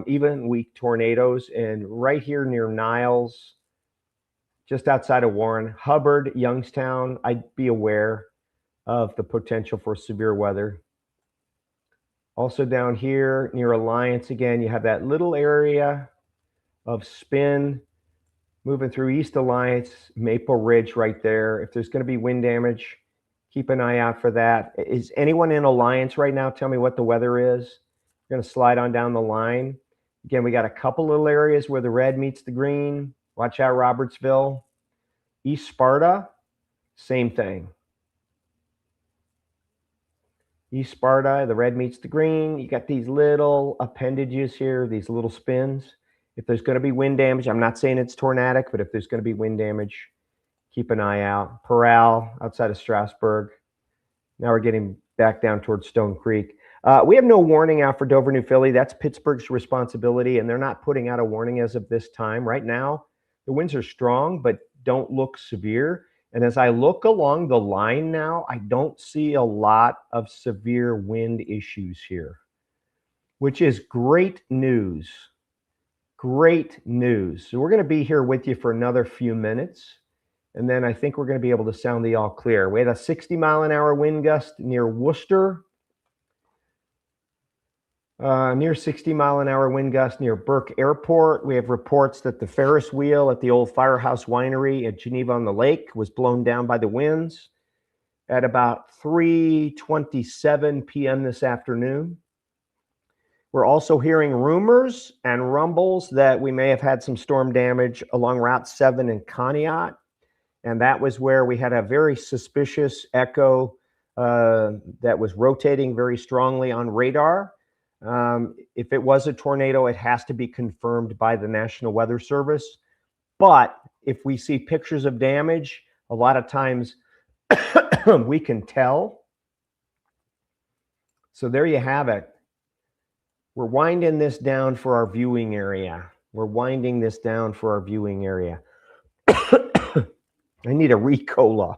even weak tornadoes. And right here near Niles, just outside of Warren, Hubbard, Youngstown, I'd be aware of the potential for severe weather. Also down here near Alliance, again, you have that little area of spin moving through East Alliance, Maple Ridge right there. If there's going to be wind damage, keep an eye out for that. Is anyone in Alliance right now? Tell me what the weather is. We're going to slide on down the line. Again, we got a couple little areas where the red meets the green. Watch out, Robertsville. East Sparta, same thing. East Sparta, the red meets the green. You got these little appendages here, these little spins. If there's going to be wind damage, I'm not saying it's tornadic, but if there's going to be wind damage, keep an eye out. Peral, outside of Strasburg. Now we're getting back down towards Stone Creek. We have no warning out for Dover, New Philly. That's Pittsburgh's responsibility, and they're not putting out a warning as of this time. Right now, the winds are strong, but don't look severe. And as I look along the line now, I don't see a lot of severe wind issues here, which is great news. Great news. So we're going to be here with you for another few minutes, and then I think we're going to be able to sound the all clear. We had a 60-mile-an-hour wind gust near Worcester. Near 60-mile-an-hour wind gust near Burke Airport. We have reports that the Ferris wheel at the old Firehouse Winery at Geneva on the Lake was blown down by the winds at about 3:27 p.m. this afternoon. We're also hearing rumors and rumbles that we may have had some storm damage along Route 7 in Conneaut, and that was where we had a very suspicious echo that was rotating very strongly on radar. If it was a tornado, it has to be confirmed by the National Weather Service. But if we see pictures of damage, a lot of times we can tell. So there you have it. We're winding this down for our viewing area. We're winding this down for our viewing area. I need a Ricola.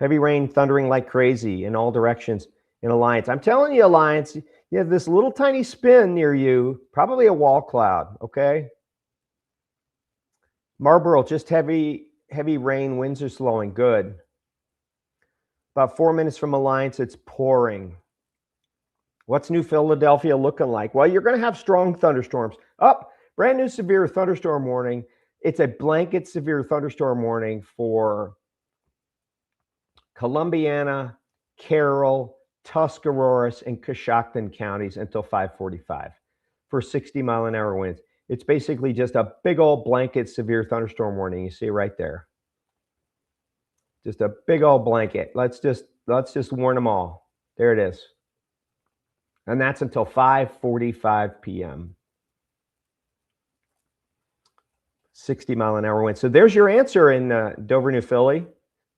Heavy rain thundering like crazy in all directions in Alliance. I'm telling you, Alliance, you have this little tiny spin near you, probably a wall cloud, okay? Marlboro, just heavy rain, winds are slowing, good. About 4 minutes from Alliance, it's pouring. What's New Philadelphia looking like? Well, you're going to have strong thunderstorms. Brand new severe thunderstorm warning. It's a blanket severe thunderstorm warning for Columbiana, Carroll, Tuscarawas, and Coshocton counties until 5:45 for 60-mile-an-hour winds. It's basically just a big old blanket severe thunderstorm warning. You see right there. Just a big old blanket. Let's just warn them all. There it is. And that's until 5:45 p.m. 60-mile-an-hour wind. So there's your answer in Dover, New Philly.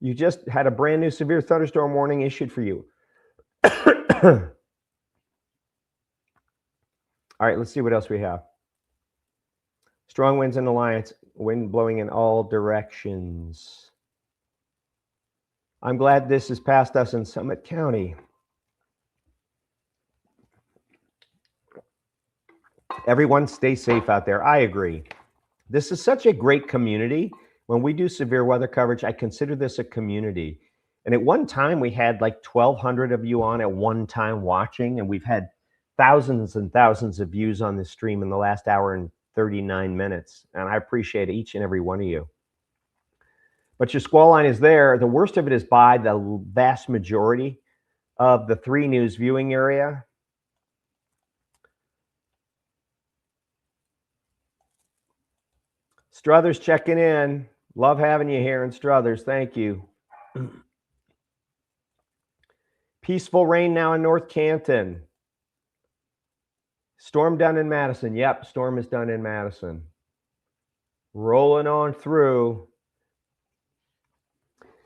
You just had a brand new severe thunderstorm warning issued for you. All right, let's see what else we have. Strong winds in Alliance, wind blowing in all directions. I'm glad this is past us in Summit County. Everyone stay safe out there. I agree. This is such a great community. When we do severe weather coverage, I consider this a community. And at one time, we had like 1,200 of you on at one time watching, and we've had thousands and thousands of views on this stream in the last hour and 39 minutes. And I appreciate each and every one of you. But your squall line is there. The worst of it is by the vast majority of the 3 News viewing area. Struthers checking in. Love having you here in Struthers. Thank you. Peaceful rain now in North Canton. Storm done in Madison. Yep, storm is done in Madison. Rolling on through.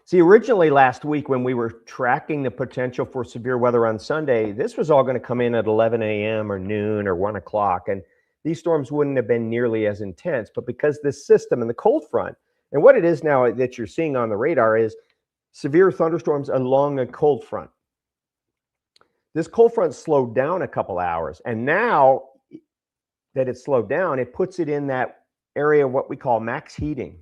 See, originally last week when we were tracking the potential for severe weather on Sunday, this was all going to come in at 11 a.m. or noon or 1 o'clock. And these storms wouldn't have been nearly as intense. But because this system and the cold front, and what it is now that you're seeing on the radar is severe thunderstorms along a cold front. This cold front slowed down a couple hours. And now that it's slowed down, it puts it in that area of what we call max heating.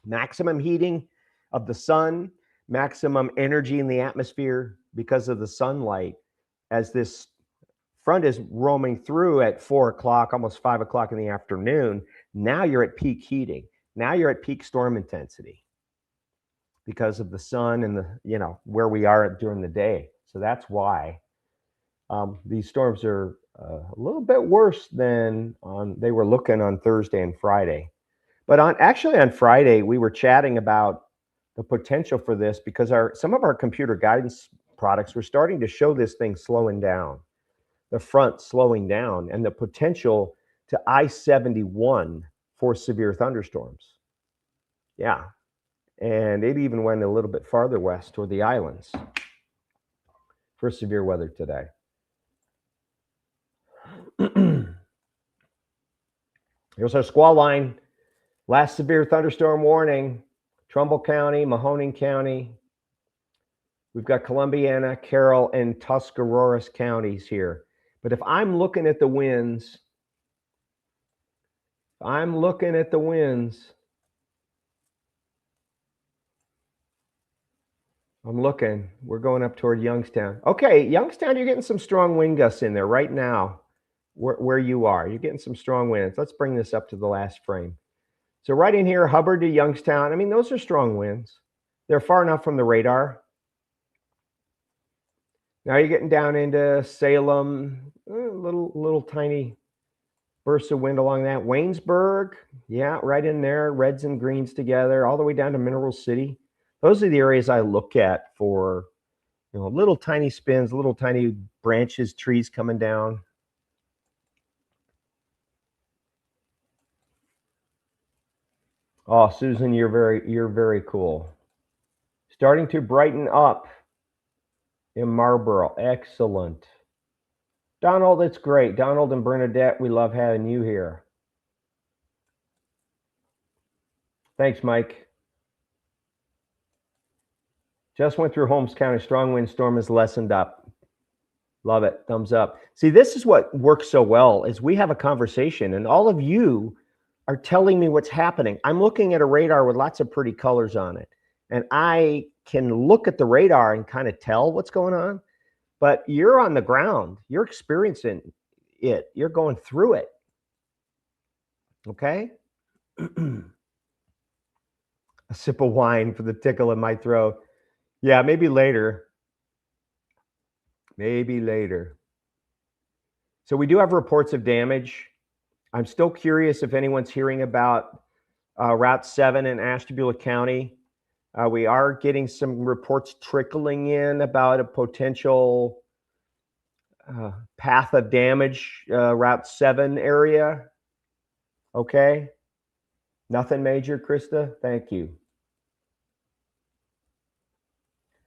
Maximum heating of the sun, maximum energy in the atmosphere because of the sunlight as this front is roaming through at 4 o'clock, almost 5 o'clock in the afternoon. Now you're at peak heating. Now you're at peak storm intensity because of the sun and the, where we are during the day. So that's why these storms are a little bit worse than they were looking on Thursday and Friday. But on Friday, we were chatting about the potential for this because some of our computer guidance products were starting to show this thing slowing down, the front slowing down, and the potential to I-71 for severe thunderstorms. Yeah. And it even went a little bit farther west toward the islands for severe weather today. Here's our squall line. Last severe thunderstorm warning. Trumbull County, Mahoning County. We've got Columbiana, Carroll, and Tuscarawas counties here. But if I'm looking at the winds, I'm looking, we're going up toward Youngstown. Okay, Youngstown, you're getting some strong wind gusts in there right now where you are. You're getting some strong winds. Let's bring this up to the last frame. So right in here, Hubbard to Youngstown. I mean, those are strong winds. They're far enough from the radar. Now you're getting down into Salem, little tiny bursts of wind along that. Waynesburg, yeah, right in there, reds and greens together, all the way down to Mineral City. Those are the areas I look at for, little tiny spins, little tiny branches, trees coming down. Oh, Susan, you're very cool. Starting to brighten up in Marlboro. Excellent. Donald, it's great. Donald and Bernadette, we love having you here. Thanks, Mike. Just went through Holmes County. Strong wind storm is lessened up. Love it. Thumbs up. See, this is what works so well is we have a conversation and all of you are telling me what's happening. I'm looking at a radar with lots of pretty colors on it. And I can look at the radar and kind of tell what's going on. But you're on the ground. You're experiencing it. You're going through it. Okay? A sip of wine for the tickle in my throat. Yeah, maybe later. Maybe later. So we do have reports of damage. I'm still curious if anyone's hearing about Route 7 in Ashtabula County. We are getting some reports trickling in about a potential path of damage, Route 7 area. Okay. Nothing major, Krista. Thank you.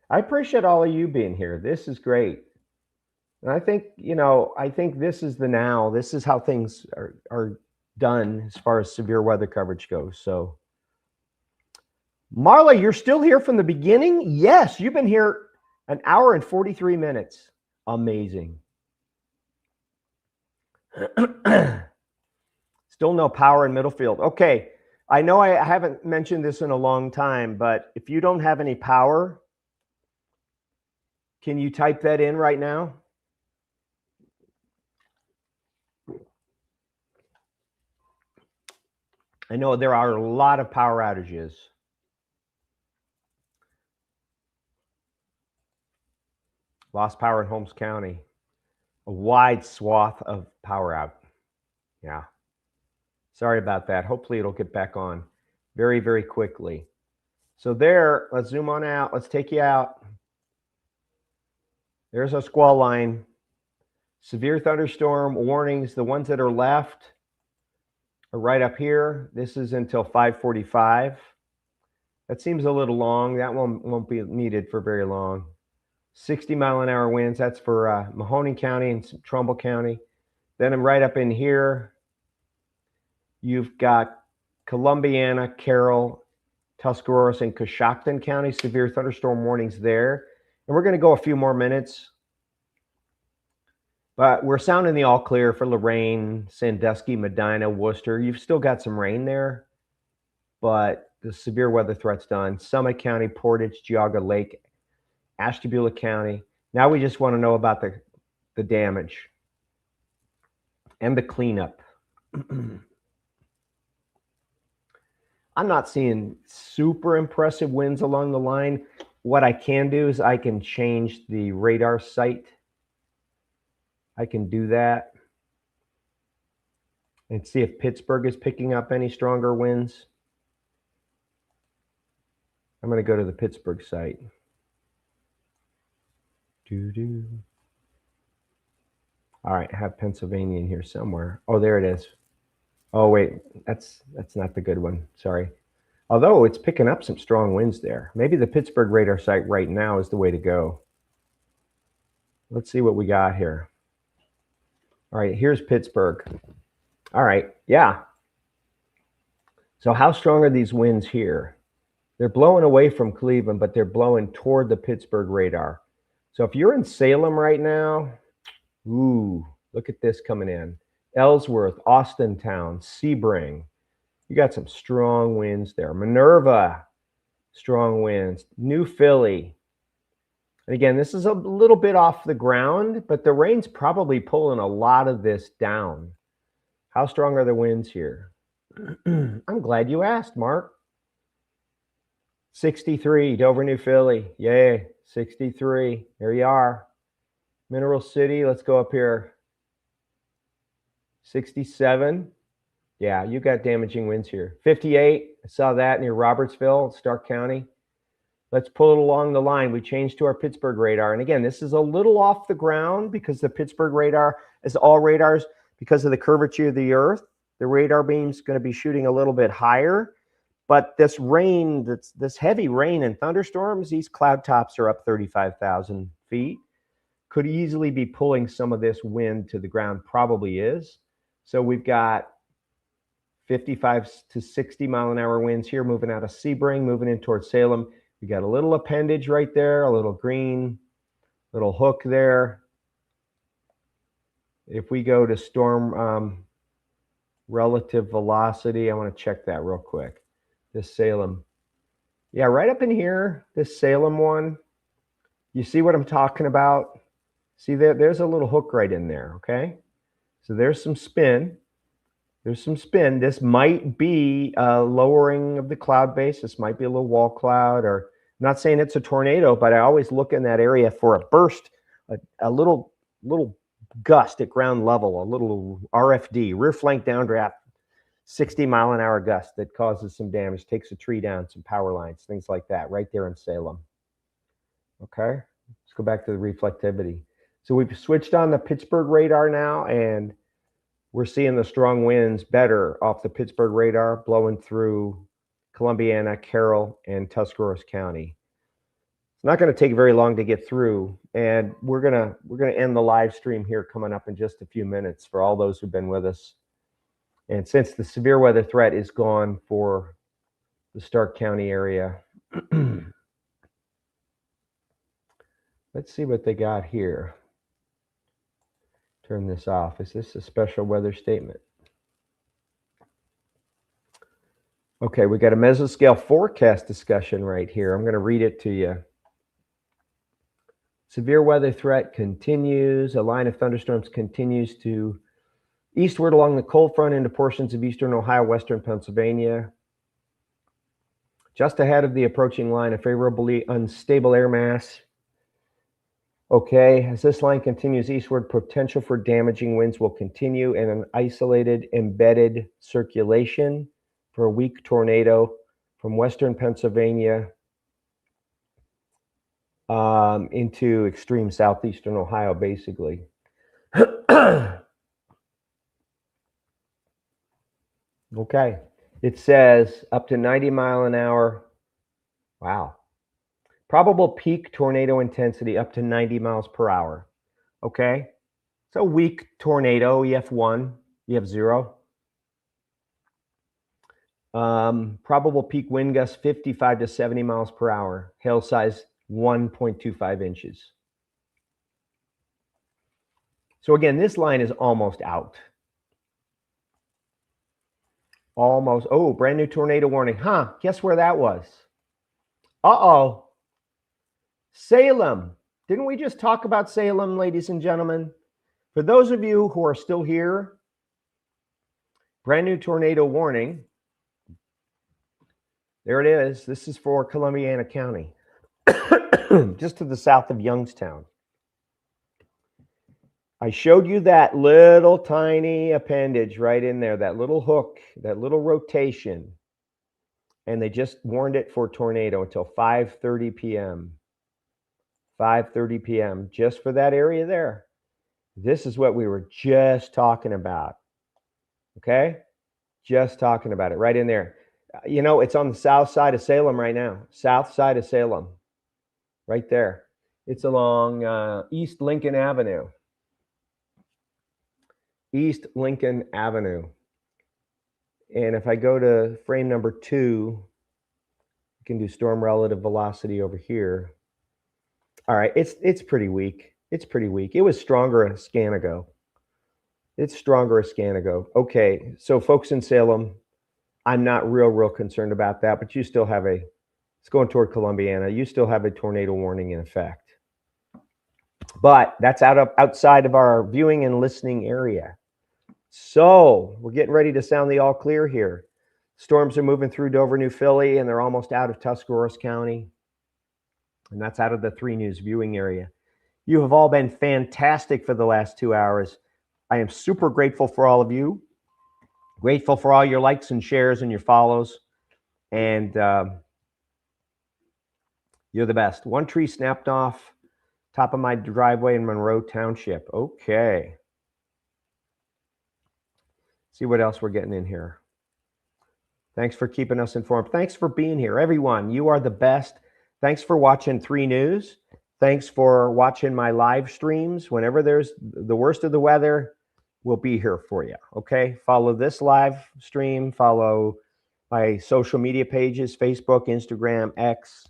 I appreciate all of you being here. This is great. And I think, I think this is the now. This is how things are done as far as severe weather coverage goes. So, Marla, you're still here from the beginning? Yes, you've been here an hour and 43 minutes. Amazing. Still no power in Middlefield. Okay, I know I haven't mentioned this in a long time, but if you don't have any power, can you type that in right now? I know there are a lot of power outages. Lost power in Holmes County. A wide swath of power out. Yeah. Sorry about that. Hopefully it'll get back on very, very quickly. So there, let's zoom on out. Let's take you out. There's our squall line. Severe thunderstorm warnings. The ones that are left are right up here. This is until 5:45. That seems a little long. That one won't be needed for very long. 60-mile-an-hour winds. That's for Mahoning County and Trumbull County. Then I'm right up in here. You've got Columbiana, Carroll, Tuscarawas, and Coshocton County. Severe thunderstorm warnings there. And we're going to go a few more minutes. But we're sounding the all clear for Lorain, Sandusky, Medina, Worcester. You've still got some rain there, but the severe weather threat's done. Summit County, Portage, Geauga Lake, Ashtabula County. Now we just want to know about the damage and the cleanup. I'm not seeing super impressive winds along the line. What I can do is I can change the radar site. I can do that and see if Pittsburgh is picking up any stronger winds. I'm going to go to the Pittsburgh site. All right, I have Pennsylvania in here somewhere. Oh, there it is. Oh, wait, that's not the good one. Sorry. Although it's picking up some strong winds there. Maybe the Pittsburgh radar site right now is the way to go. Let's see what we got here. All right, here's Pittsburgh. All right, yeah. So how strong are these winds here? They're blowing away from Cleveland, but they're blowing toward the Pittsburgh radar. So if you're in Salem right now, ooh, look at this coming in. Ellsworth, Austintown, Sebring. You got some strong winds there. Minerva, strong winds. New Philly. And again, this is a little bit off the ground, but the rain's probably pulling a lot of this down. How strong are the winds here? I'm glad you asked, Mark. 63, Dover, New Philly. Yay, 63. There you are. Mineral City, let's go up here. 67. Yeah, you got damaging winds here. 58, I saw that near Robertsville, Stark County. Let's pull it along the line. We changed to our Pittsburgh radar. And again, this is a little off the ground because the Pittsburgh radar, as all radars, because of the curvature of the earth, the radar beam's going to be shooting a little bit higher. But this rain, this heavy rain and thunderstorms, these cloud tops are up 35,000 feet. Could easily be pulling some of this wind to the ground, probably is. So we've got 55 to 60 mile an hour winds here moving out of Sebring, moving in towards Salem. We got a little appendage right there, a little green, little hook there. If we go to storm relative velocity, I want to check that real quick. This Salem. Yeah, right up in here, this Salem one. You see what I'm talking about? See, there's a little hook right in there, okay? So there's some spin. There's some spin. This might be a lowering of the cloud base. This might be a little wall cloud, or I'm not saying it's a tornado, but I always look in that area for a burst, a little gust at ground level, a little RFD, rear flank downdraft, 60 mile an hour gust that causes some damage, takes a tree down, some power lines, things like that, right there in Salem. Okay, let's go back to the reflectivity. So we've switched on the Pittsburgh radar now, and we're seeing the strong winds better off the Pittsburgh radar, blowing through Columbiana, Carroll, and Tuscarawas County. It's not going to take very long to get through, and we're gonna end the live stream here coming up in just a few minutes for all those who've been with us. And since the severe weather threat is gone for the Stark County area, let's see what they got here. Turn this off. Is this a special weather statement? Okay, we got a mesoscale forecast discussion right here. I'm going to read it to you. Severe weather threat continues. A line of thunderstorms continues to eastward along the cold front into portions of eastern Ohio, western Pennsylvania. Just ahead of the approaching line, a favorably unstable air mass. Okay, as this line continues eastward, potential for damaging winds will continue, and an isolated embedded circulation for a weak tornado from western Pennsylvania into extreme southeastern Ohio, basically. Okay, it says up to 90 mile an hour Wow. Probable peak tornado intensity up to 90 miles per hour. Okay. So weak tornado, EF1, EF0. Probable peak wind gust 55 to 70 miles per hour. Hail size 1.25 inches. So again, this line is almost out. Almost. Oh, brand new tornado warning. Huh? Guess where that was? Uh-oh. Salem. Didn't we just talk about Salem, ladies and gentlemen? For those of you who are still here, brand new tornado warning. There it is. This is for Columbiana County, just to the south of Youngstown. I showed you that little tiny appendage right in there, that little hook, that little rotation. And they just warned it for tornado until 5:30 p.m. 5:30 p.m. just for that area there. This is what we were just talking about. Okay? Just talking about it right in there. You know, it's on the south side of Salem right now. South side of Salem. Right there. It's along East Lincoln Avenue. East Lincoln Avenue. And if I go to frame number 2, you can do storm relative velocity over here. All right, it's pretty weak. It's pretty weak. It was stronger a scan ago. It's stronger a scan ago. Okay, so folks in Salem, I'm not real concerned about that, but you still have it's going toward Columbiana. You still have a tornado warning in effect. But that's outside of our viewing and listening area. So we're getting ready to sound the all clear here. Storms are moving through Dover, New Philly, and they're almost out of Tuscarawas County. And that's out of the 3 News viewing area. You have all been fantastic for the last 2 hours. I am super grateful for all of you. Grateful for all your likes and shares and your follows. And you're the best. One tree snapped off top of my driveway in Monroe Township. Okay. See what else we're getting in here. Thanks for keeping us informed. Thanks for being here. Everyone, you are the best. Thanks for watching 3 News. Thanks for watching my live streams. Whenever there's the worst of the weather, we'll be here for you. Okay? Follow this live stream. Follow my social media pages, Facebook, Instagram, X,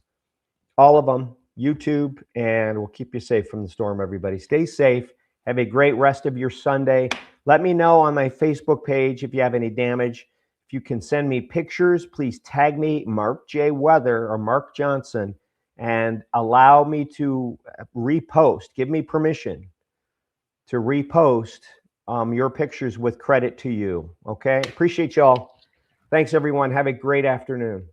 all of them, YouTube, and we'll keep you safe from the storm, everybody. Stay safe. Have a great rest of your Sunday. Let me know on my Facebook page if you have any damage. If you can send me pictures, please tag me, Mark J. Weather or Mark Johnson, and allow me to repost. Give me permission to repost your pictures with credit to you. Okay? Appreciate y'all. Thanks, everyone. Have a great afternoon.